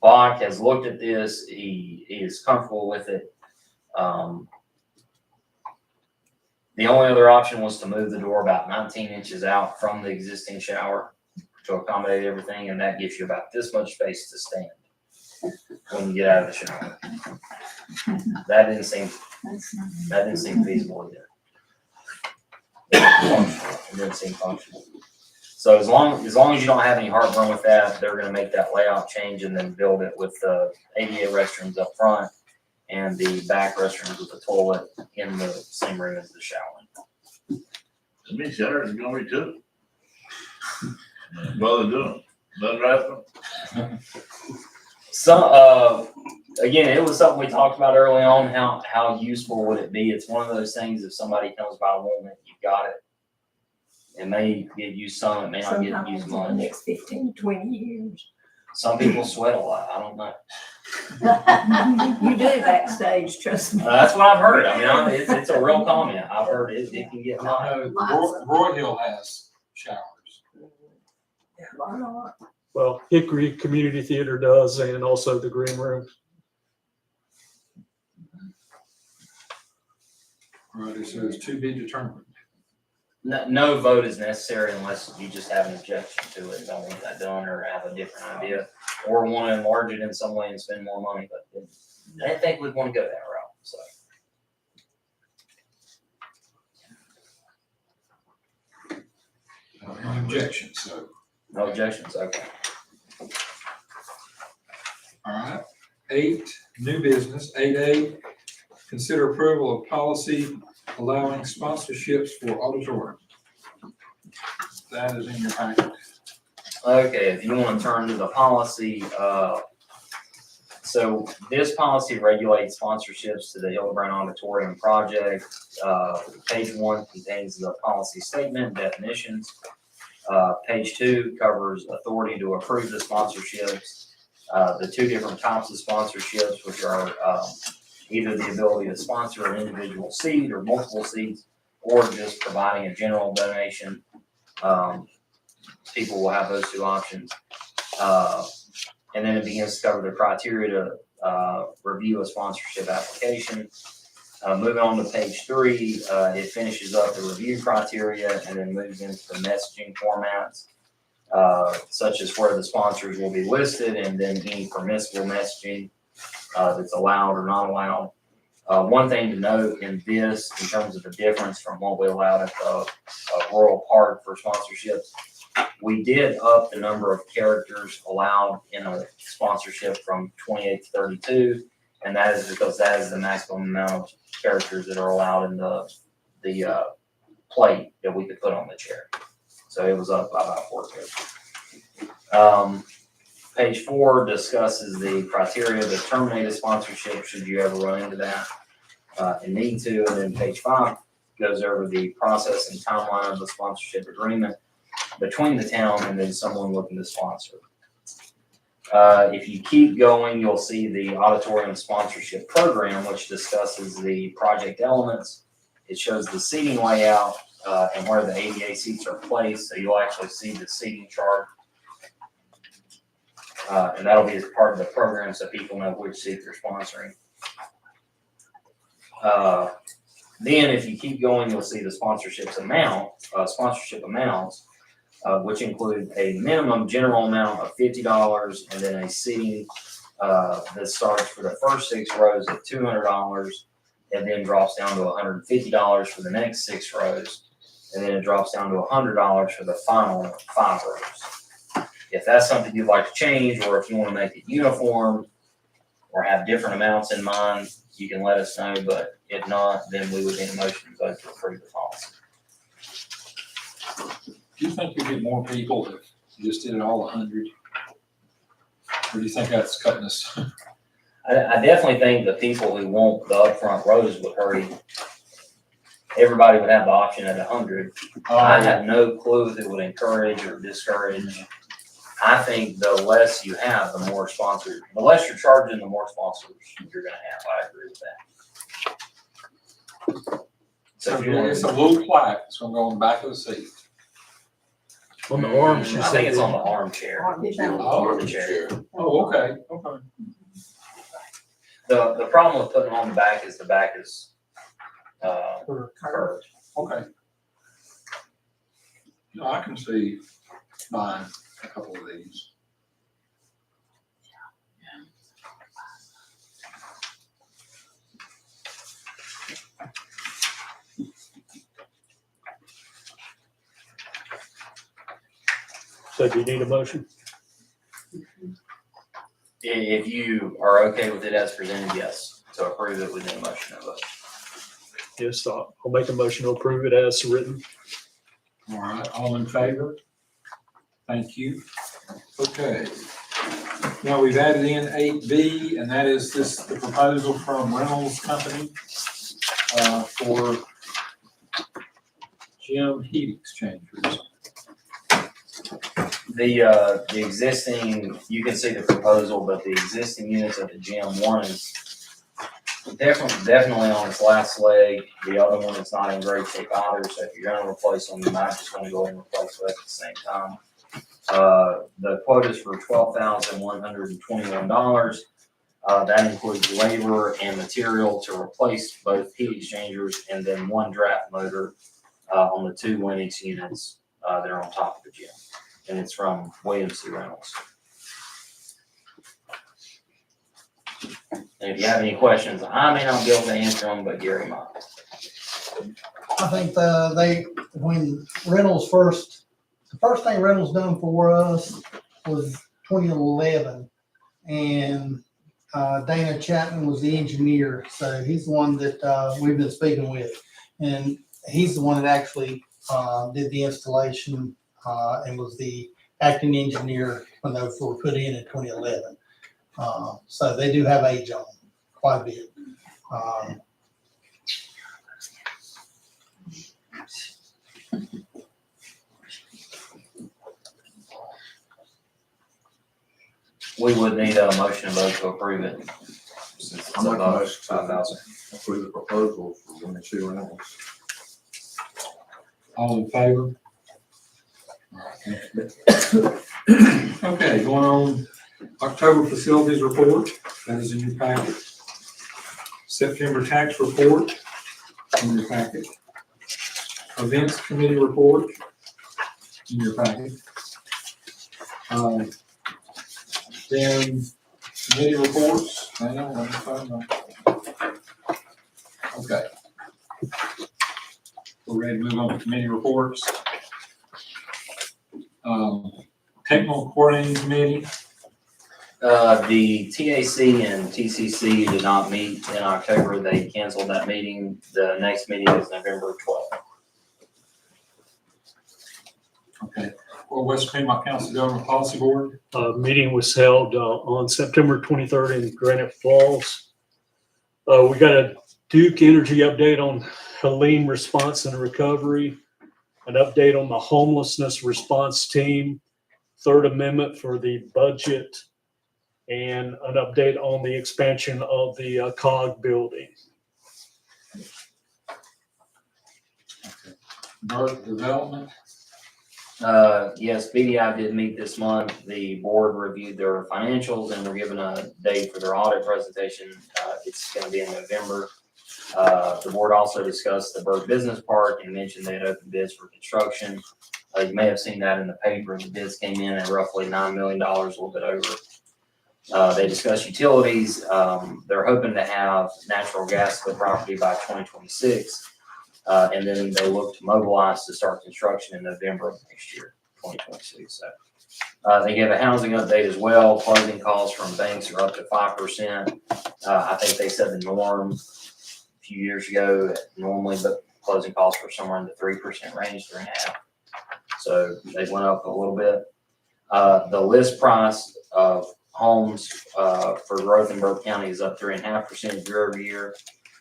Bach has looked at this. He is comfortable with it. The only other option was to move the door about 19 inches out from the existing shower. to accommodate everything, and that gives you about this much space to stand when you get out of the shower. That didn't seem feasible either. It didn't seem functional. So as long as you don't have any heartburn with that, they're gonna make that layout change and then build it with the ADA restrooms up front and the back restrooms with the toilet in the same room as the shower. To me, showers is gonna be too. Bother doing, nothing right. So, again, it was something we talked about early on, how useful would it be? It's one of those things, if somebody comes by wanting it, you've got it. It may get used some, it may not get Sometimes used in the much. next 15 to 20 years. Some people sweat a lot, I don't know. You do backstage, trust me. That's what I've heard. I mean, it's a real comment. I've heard it can get hot. I know Roy Hill has showers. Why not? Well, Hickory Community Theater does, and also the Green Room. Right, so it's to be determined. No vote is necessary unless you just have an objection to it, don't want that done, or have a different idea, or want to enlarge it in some way and spend more money, but I didn't think we'd want to go that route, so. No objection, so. No objections, okay. All right, 8, new business, 8A, consider approval of policy allowing sponsorships for auditorium. That is in your packet. Okay, if you want to turn to the policy, so this policy regulates sponsorships to the Hildebran Auditorium project. Page 1 contains the policy statement, definitions. Page 2 covers authority to approve the sponsorships. The 2 different types of sponsorships, which are either the ability to sponsor an individual seat or multiple seats, or just providing a general donation. People will have those 2 options. And then it begins to cover the criteria to review a sponsorship application. Moving on to page 3, it finishes up the review criteria and then moves into the messaging formats, such as where the sponsors will be listed and then any permissible messaging that's allowed or not allowed. One thing to note in this, in terms of the difference from what we allowed at the Royal Park for sponsorships, we did up the number of characters allowed in a sponsorship from 28 to 32, and that is because that is the maximum amount of characters that are allowed in the plate that we could put on the chair. So it was up by about 4 characters. Page 4 discusses the criteria to terminate a sponsorship should you ever run into that and need to. And then page 5 goes over the process and timeline of the sponsorship agreement between the town and then someone looking to sponsor. If you keep going, you'll see the auditorium sponsorship program, which discusses the project elements. It shows the seating layout and where the ADA seats are placed, so you'll actually see the seating chart. And that'll be as part of the program so people know which seat they're sponsoring. Then if you keep going, you'll see the sponsorship amounts, which include a minimum general amount of $50 and then a seating that starts for the first 6 rows at $200 and then drops down to $150 for the next 6 rows. And then it drops down to $100 for the final 5 rows. If that's something you'd like to change, or if you want to make it uniform or have different amounts in mind, you can let us know, but if not, then we would need a motion to vote to approve the policy. Do you think you get more people if you just did it all 100? Or do you think that's cutting us? I definitely think the people who want the upfront rows would hurry. Everybody would have the option at 100. I have no clue if it would encourage or discourage. I think the less you have, the more sponsors, the less you're charging, the more sponsors you're gonna have. I agree with that. So if you want, It's a little plaque, it's gonna go on the back of the seat. On the arms, you I think said. it's on the armchair. Or the chair. Oh, okay, okay. The problem with putting it on the back is curved. Okay. No, I can see mine. a couple of these. So do you need a motion? If you are okay with it as presented, yes, to approve it within a motion of vote. Yes, I'll make a motion to approve it as written. All right, all in favor? Thank you. Okay. Now we've added in 8B, and that is the proposal from Reynolds Company for gym heat exchangers. The existing, you can see the proposal, but the existing units at the gym, one is definitely on its last leg. The other one is not in great shape either, so if you're gonna replace them, you might just wanna go ahead and replace both at the same time. The quote is for $12,121. That includes labor and material to replace both heat exchangers and then one draft motor on the 2 Lennox units that are on top of the gym. And it's from Williams C. Reynolds. And if you have any questions, I may not be able to answer them, but Gary might. I think when Reynolds the first thing Reynolds done for us was 2011. And Dana Chapman was the engineer. So he's the one that we've been speaking with. And he's the one that actually did the installation and was the acting engineer when those were put in 2011. So they do have age on them, quite a bit. We would need a motion vote to approve it. Since it's I'm making a above motion to 5,000. approve the proposal for Williams C. Reynolds. All in favor? Okay, going on, October facilities report, that is in your packet. September tax report, in your packet. Events committee report, in your packet. Then committee reports, hang on, let me find my. Okay. We're ready to move on to committee reports. Technical coordinating committee, The TAC and TCC did not meet in October. They canceled that meeting. The next meeting is November 12th. okay. Well, West Piedmont Council Government Policy Board, Meeting was held on September 23rd in Granite Falls. We got a Duke Energy update on Helene response and recovery, an update on the homelessness response team, Third Amendment for the budget, and an update on the expansion of the COG building. Burke Development, Yes, BDI did meet this month. The board reviewed their financials and were given a date for their audit presentation. It's going to be in November. The board also discussed the Burke Business Park and mentioned they had opened bids for construction. You may have seen that in the paper. The bids came in at roughly $9 million, a little bit over. They discussed utilities. They're hoping to have natural gas to the property by 2026. And then they look to mobilize to start construction in November of next year, 2026. So they gave a housing update as well. Closing costs from banks are up to 5%. I think they said the norm a few years ago normally, but closing costs were somewhere in the 3% range, 3.5%. So they went up a little bit. The list price of homes for growth in Burke County is up 3.5% year over year.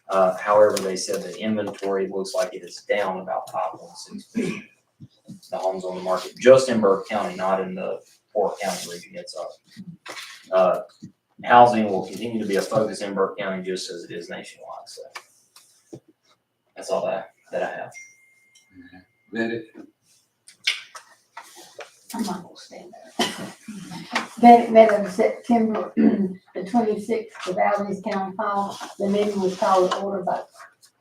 However, they said the inventory looks like it is down about 5.6%. The homes on the market, just in Burke County, not in the Fort County region, it's up. Housing will continue to be a focus in Burke County just as it is nationwide. So that's all that I have. vetted, I'm not gonna stand there. Met on September the 26th, the Valdez County Hall. The meeting was called to order by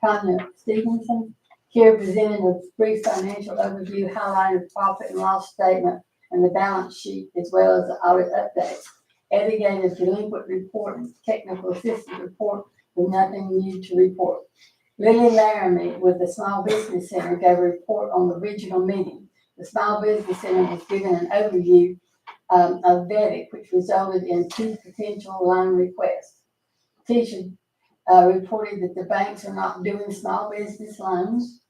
Tanya Stevenson. Chair presented a brief financial overview highlighting the profit and loss statement and the balance sheet, as well as the audit updates. Eddie gave a delinquent report and technical assistance report with nothing new to report. Lily Laramie with the Small Business Center gave a report on the regional meeting. The Small Business Center was given an overview of VEDIC, which resulted in 2 potential loan requests. Tisha reported that the banks are not doing small business loans.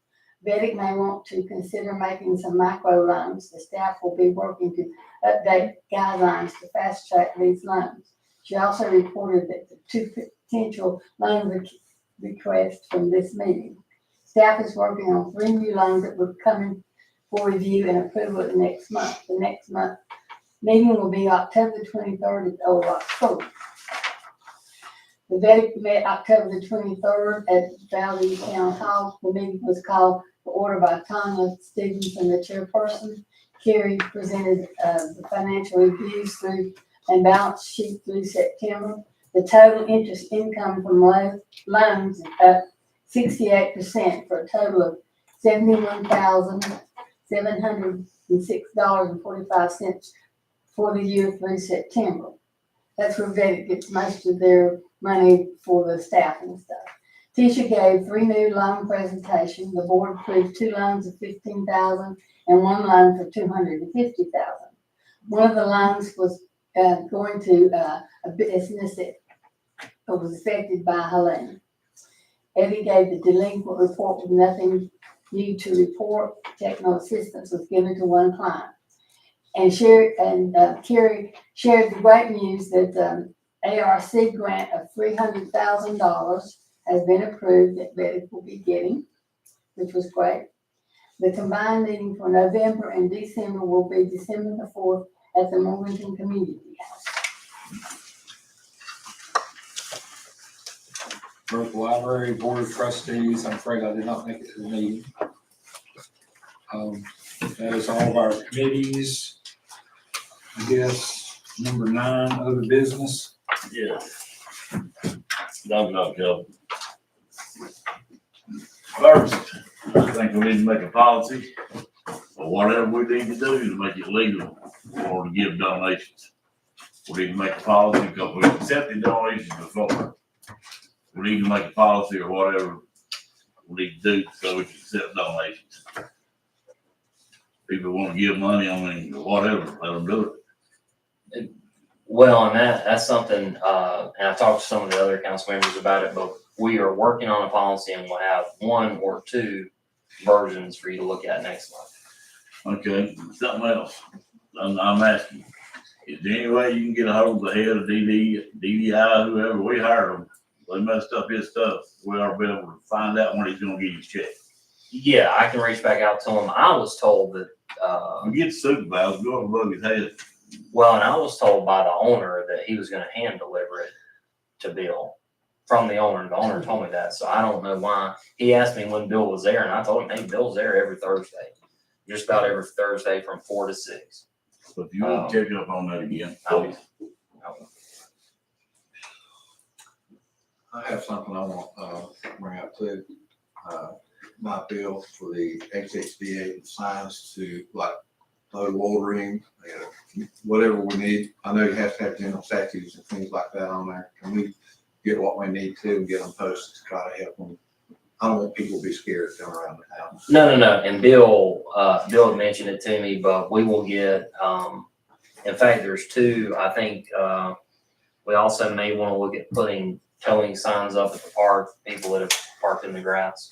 VEDIC may want to consider making some micro loans. The staff will be working to update guidelines to fast track these loans. She also reported that the 2 potential loan requests from this meeting. Staff is working on 3 new loans that will come in for review and approval next month. The next month meeting will be October 23rd at Old Rock School. The VEDIC met October the 23rd at Valley Town Hall. The meeting was called to order by Tanya Stevenson, the chairperson. Carrie presented the financial reviews through and balance sheet through September. The total interest income from loans is up 68% for a total of $71,706.45 for the year through September. That's where VEDIC gets most of their money for the staff and stuff. Tisha gave 3 new loan presentations. The board approved 2 loans of $15,000 and 1 loan for $250,000. One of the loans was going to a business that was affected by Helene. Eddie gave the delinquent report with nothing new to report. Technical assistance was given to 1 client. And Carrie shared the great news that ARC grant of $300,000 has been approved that VEDIC will be getting, which was great. The combined meeting for November and December will be December the 4th at the Morganton Community House. Brook Library Board of Trustees, I'm afraid I did not make it to the meeting. That is all of our committees. I guess number 9, other business. Yeah. Dog. First, I think we need to make a policy or whatever we need to do to make it legal or to give donations. We need to make a policy because we've accepted donations before. We need to make a policy or whatever we need to do so we can accept donations. People want to give money, whatever, let them do it. Well, and that's something, and I talked to some of the other council members about it, but we are working on a policy and we'll have 1 or 2 versions for you to look at next month. Okay, something else. I'm asking, is there any way you can get a hold of the head of DDI, whoever, we hired them, they messed up his stuff, we ought to be able to find out when he's gonna get his check. Yeah, I can reach back out to him. I was told that, Get supervised, go above his head. well, and I was told by the owner that he was gonna hand deliver it to Bill from the owner. The owner told me that, so I don't know why. He asked me when Bill was there, and I told him, hey, Bill's there every Thursday. Just about every Thursday from 4 to 6. So if you want to check up on that again, please. I have something I want to bring up too. My bill for the HHDA signs to like low watering, whatever we need. I know you have to have general statutes and things like that on there. Can we get what we need to and get them posted to try to help them? I don't want people to be scared to come around the house. No. And Bill had mentioned it to me, but we will get, in fact, there's 2, I think, we also may want to look at putting towing signs up at the park, people that have parked in the grass.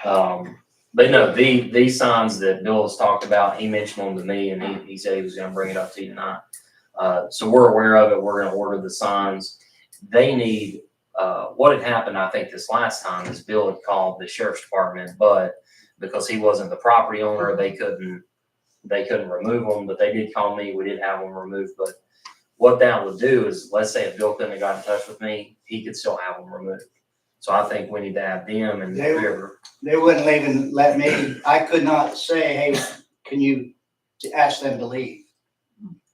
But no, these signs that Bill has talked about, he mentioned them to me and he said he was going to bring it up to you tonight. So we're aware of it. We're going to order the signs. They need, what had happened, I think this last time is Bill had called the sheriff's department, but because he wasn't the property owner, they couldn't remove them, but they did call me. We did have them removed, but what that would do is, let's say if Bill couldn't have got in touch with me, he could still have them removed. So I think we need to have them and whoever. They wouldn't even let me, I could not say, hey, can you ask them to leave?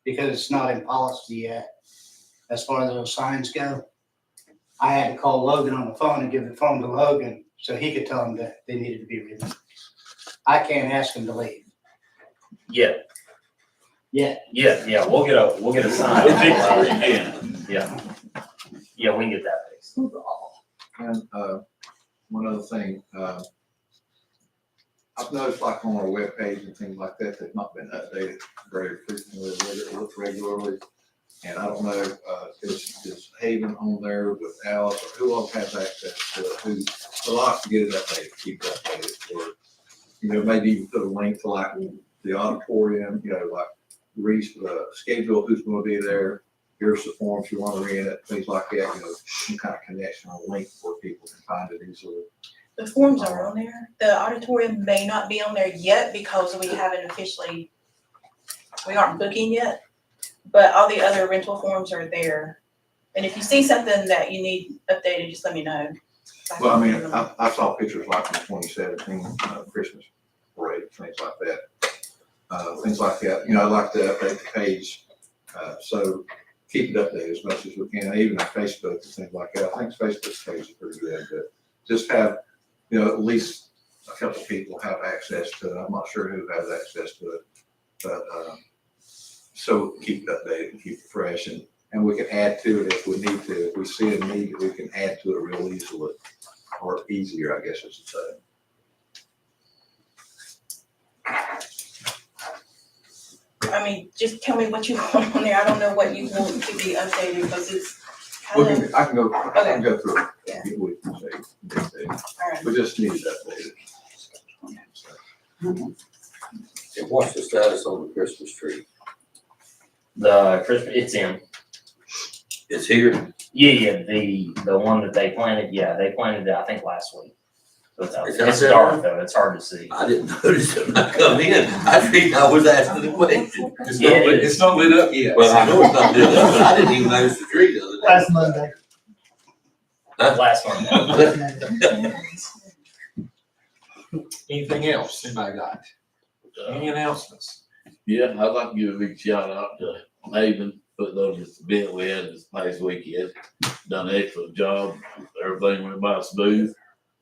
Because it's not in policy yet, as far as those signs go. I had to call Logan on the phone and give the phone to Logan so he could tell them that they needed to be removed. I can't ask them to leave. Yeah. Yeah, we'll get a sign. We'll fix it again. Yeah. Yeah, we can get that fixed. And, one other thing, I've noticed like on our webpage and things like that, they've not been updated very frequently, regularly. And I don't know, is Haven on there with Alice, or who else has access to it, who, a lot to get it updated, keep it updated, or, you know, maybe even put a link to like the auditorium, you know, like schedule who's gonna be there, here's the forms you wanna read it, things like that, you know, some kind of connection or link where people can find it easily. The forms are on there. The auditorium may not be on there yet because we haven't officially, we aren't booking yet. But all the other rental forms are there. And if you see something that you need updated, just let me know. Well, I mean, I saw pictures like from 2017, Christmas parade, things like that. Things like that, you know, I'd like to update the page, so keep it updated as much as we can, even on Facebook and things like that. I think Facebook's page is pretty good, but just have, you know, at least a couple of people have access to it. I'm not sure who has access to it, but, so keep it updated and keep it fresh, and we can add to it if we need to. If we see a need, we can add to it real easily, or easier, I guess I should say. I mean, just tell me what you want on there. I don't know what you want to be updated because it's We kind of, can, I can go through it. Yeah. We can say, all right. we just need it updated. And what's the status on the Christmas tree? The Christmas, it's in. It's here? Yeah, the one that they planted, they planted it, I think, last week. So Is that it's there? dark though, it's hard to see. I didn't notice it when I come in. I think I was asking the question. It's not lit up yet. Well, I know it's not lit up, but I didn't even notice the tree the other day. Last Monday. Last one. Anything else anybody got? Any announcements? Yeah, I'd like to give a big shout out to Haven, put those event we had this past weekend. Done an excellent job. Everything went by smooth.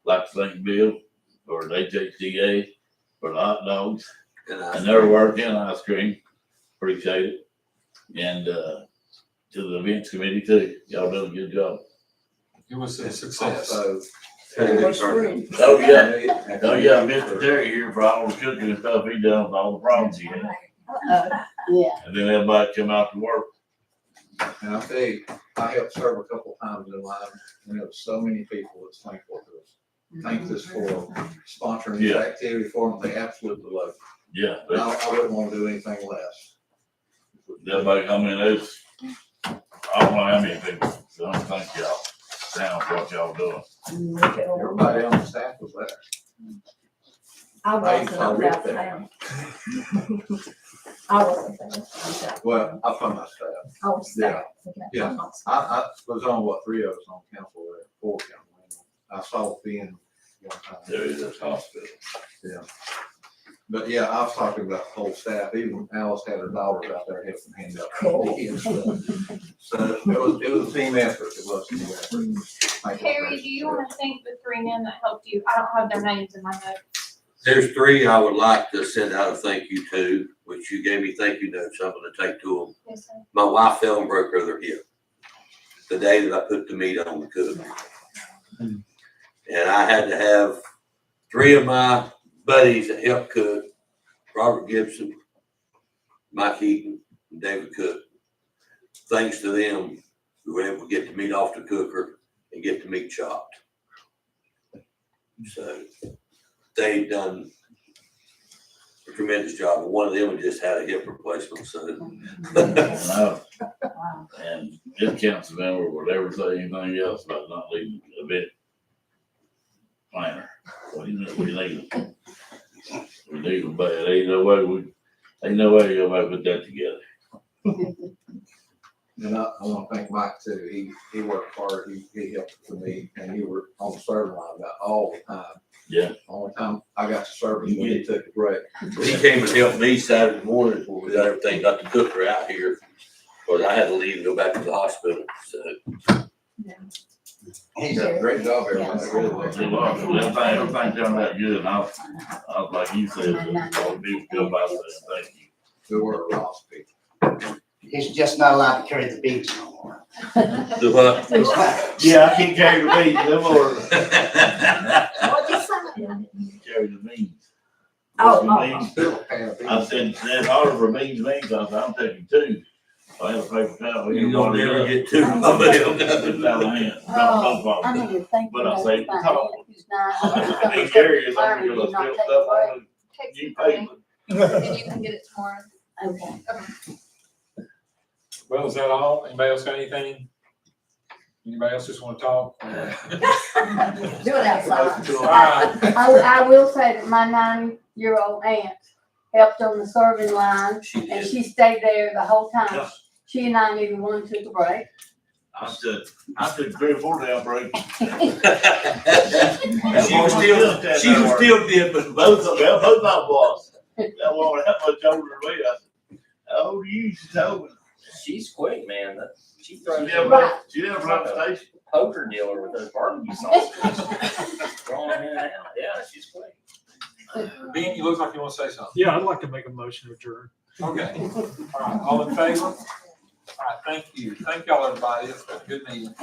Like to thank Bill for the HHDA, for the hot dogs, and their work and ice cream. Appreciate it. And, to the events committee too. Y'all done a good job. It was a success. Also, Had a good turnout. Oh, yeah. Oh, yeah, Mr. Terry here for all the cooking and stuff he done with all the problems he had. Yeah. And then everybody come out to work. and I'll tell you, I helped serve a couple of times in line, and there was so many people that's thankful to us. Thanked us for sponsoring this Yeah. activity for them. They absolutely love it. Yeah, And I wouldn't want to do anything less. everybody come in, there's, I don't know how many people, so I thank y'all. Sounds what y'all doing. Everybody on the staff was there. I wasn't on that town. I wasn't there. Well, I found my staff. I was there. Yeah. I was on, three of us on council there, four council. I saw Ben one time. There is a hospital. But yeah, I was talking about the whole staff, even Alice had her daughters out there helping hand out. Cool. So it was a team effort, it was a team effort. Thank you. Harry, do you want to thank the three men that helped you? I don't have their names in my notes. There's three I would like to send out a thank you to, which you gave me thank you notes, I'm gonna take to them. Yes, sir. My wife fell and broke her hip the day that I put the meat on the cook. And I had to have three of my buddies that helped cook, Robert Gibson, Mike Eaton, and David Cook. Thanks to them, we were able to get the meat off the cooker and get the meat chopped. So they done a tremendous job. One of them just had a hip replacement, so. And this council member would ever say anything else about not leaving a bit planner. We need them. We need them bad. Ain't no way you go back with that together. And I want to thank Mike too. He worked hard. He helped for me, and he worked on the serving line about all the time. Yeah. Only time I got to service when he took a break. He came and helped me Saturday morning when we got everything, got the cooker out here. Cause I had to leave and go back to the hospital, so. He's done a great job, everybody, really. Everything turned out good, and I was like you said, all the people feel about saying thank you. who are Ross people. He's just not allowed to carry the beads no more. Do what? Yeah, I can't carry the beads no more. What'd you say? Carry the beans. Oh, The oh, beans. Still paying a fee. I said, that's harder for beans, I said, I'm taking two. I had a paper towel. You don't never get two of them. Two out of hand. No I problem. need to think. But I about say, if my talk. aunt who's nine, I ain't carrying it, I'm Did gonna not spill take stuff away. on Take the new some for me, paper. and you can get it tomorrow. Okay. Well, is that all? Anybody else got anything? Anybody else just wanna talk? Do it outside. All right. I will say that my 9-year-old aunt helped on the serving line, and she stayed there the whole time. She and I neither one took a break. I took 3 or 4 down breaks. She was still dipping. Both of them, both my boss. That woman, that much older than me, I said, how old are you? She told me. She's quick, man. She She throws never, a she never left the station. poker dealer with those barbecue sauces. Throwing them in and out. Yeah, she's quick. Ben, you look like you wanna say something. Yeah, I'd like to make a motion to adjourn. Okay. All right, all in favor? All right, thank you. Thank y'all, everybody. It's been a good meeting.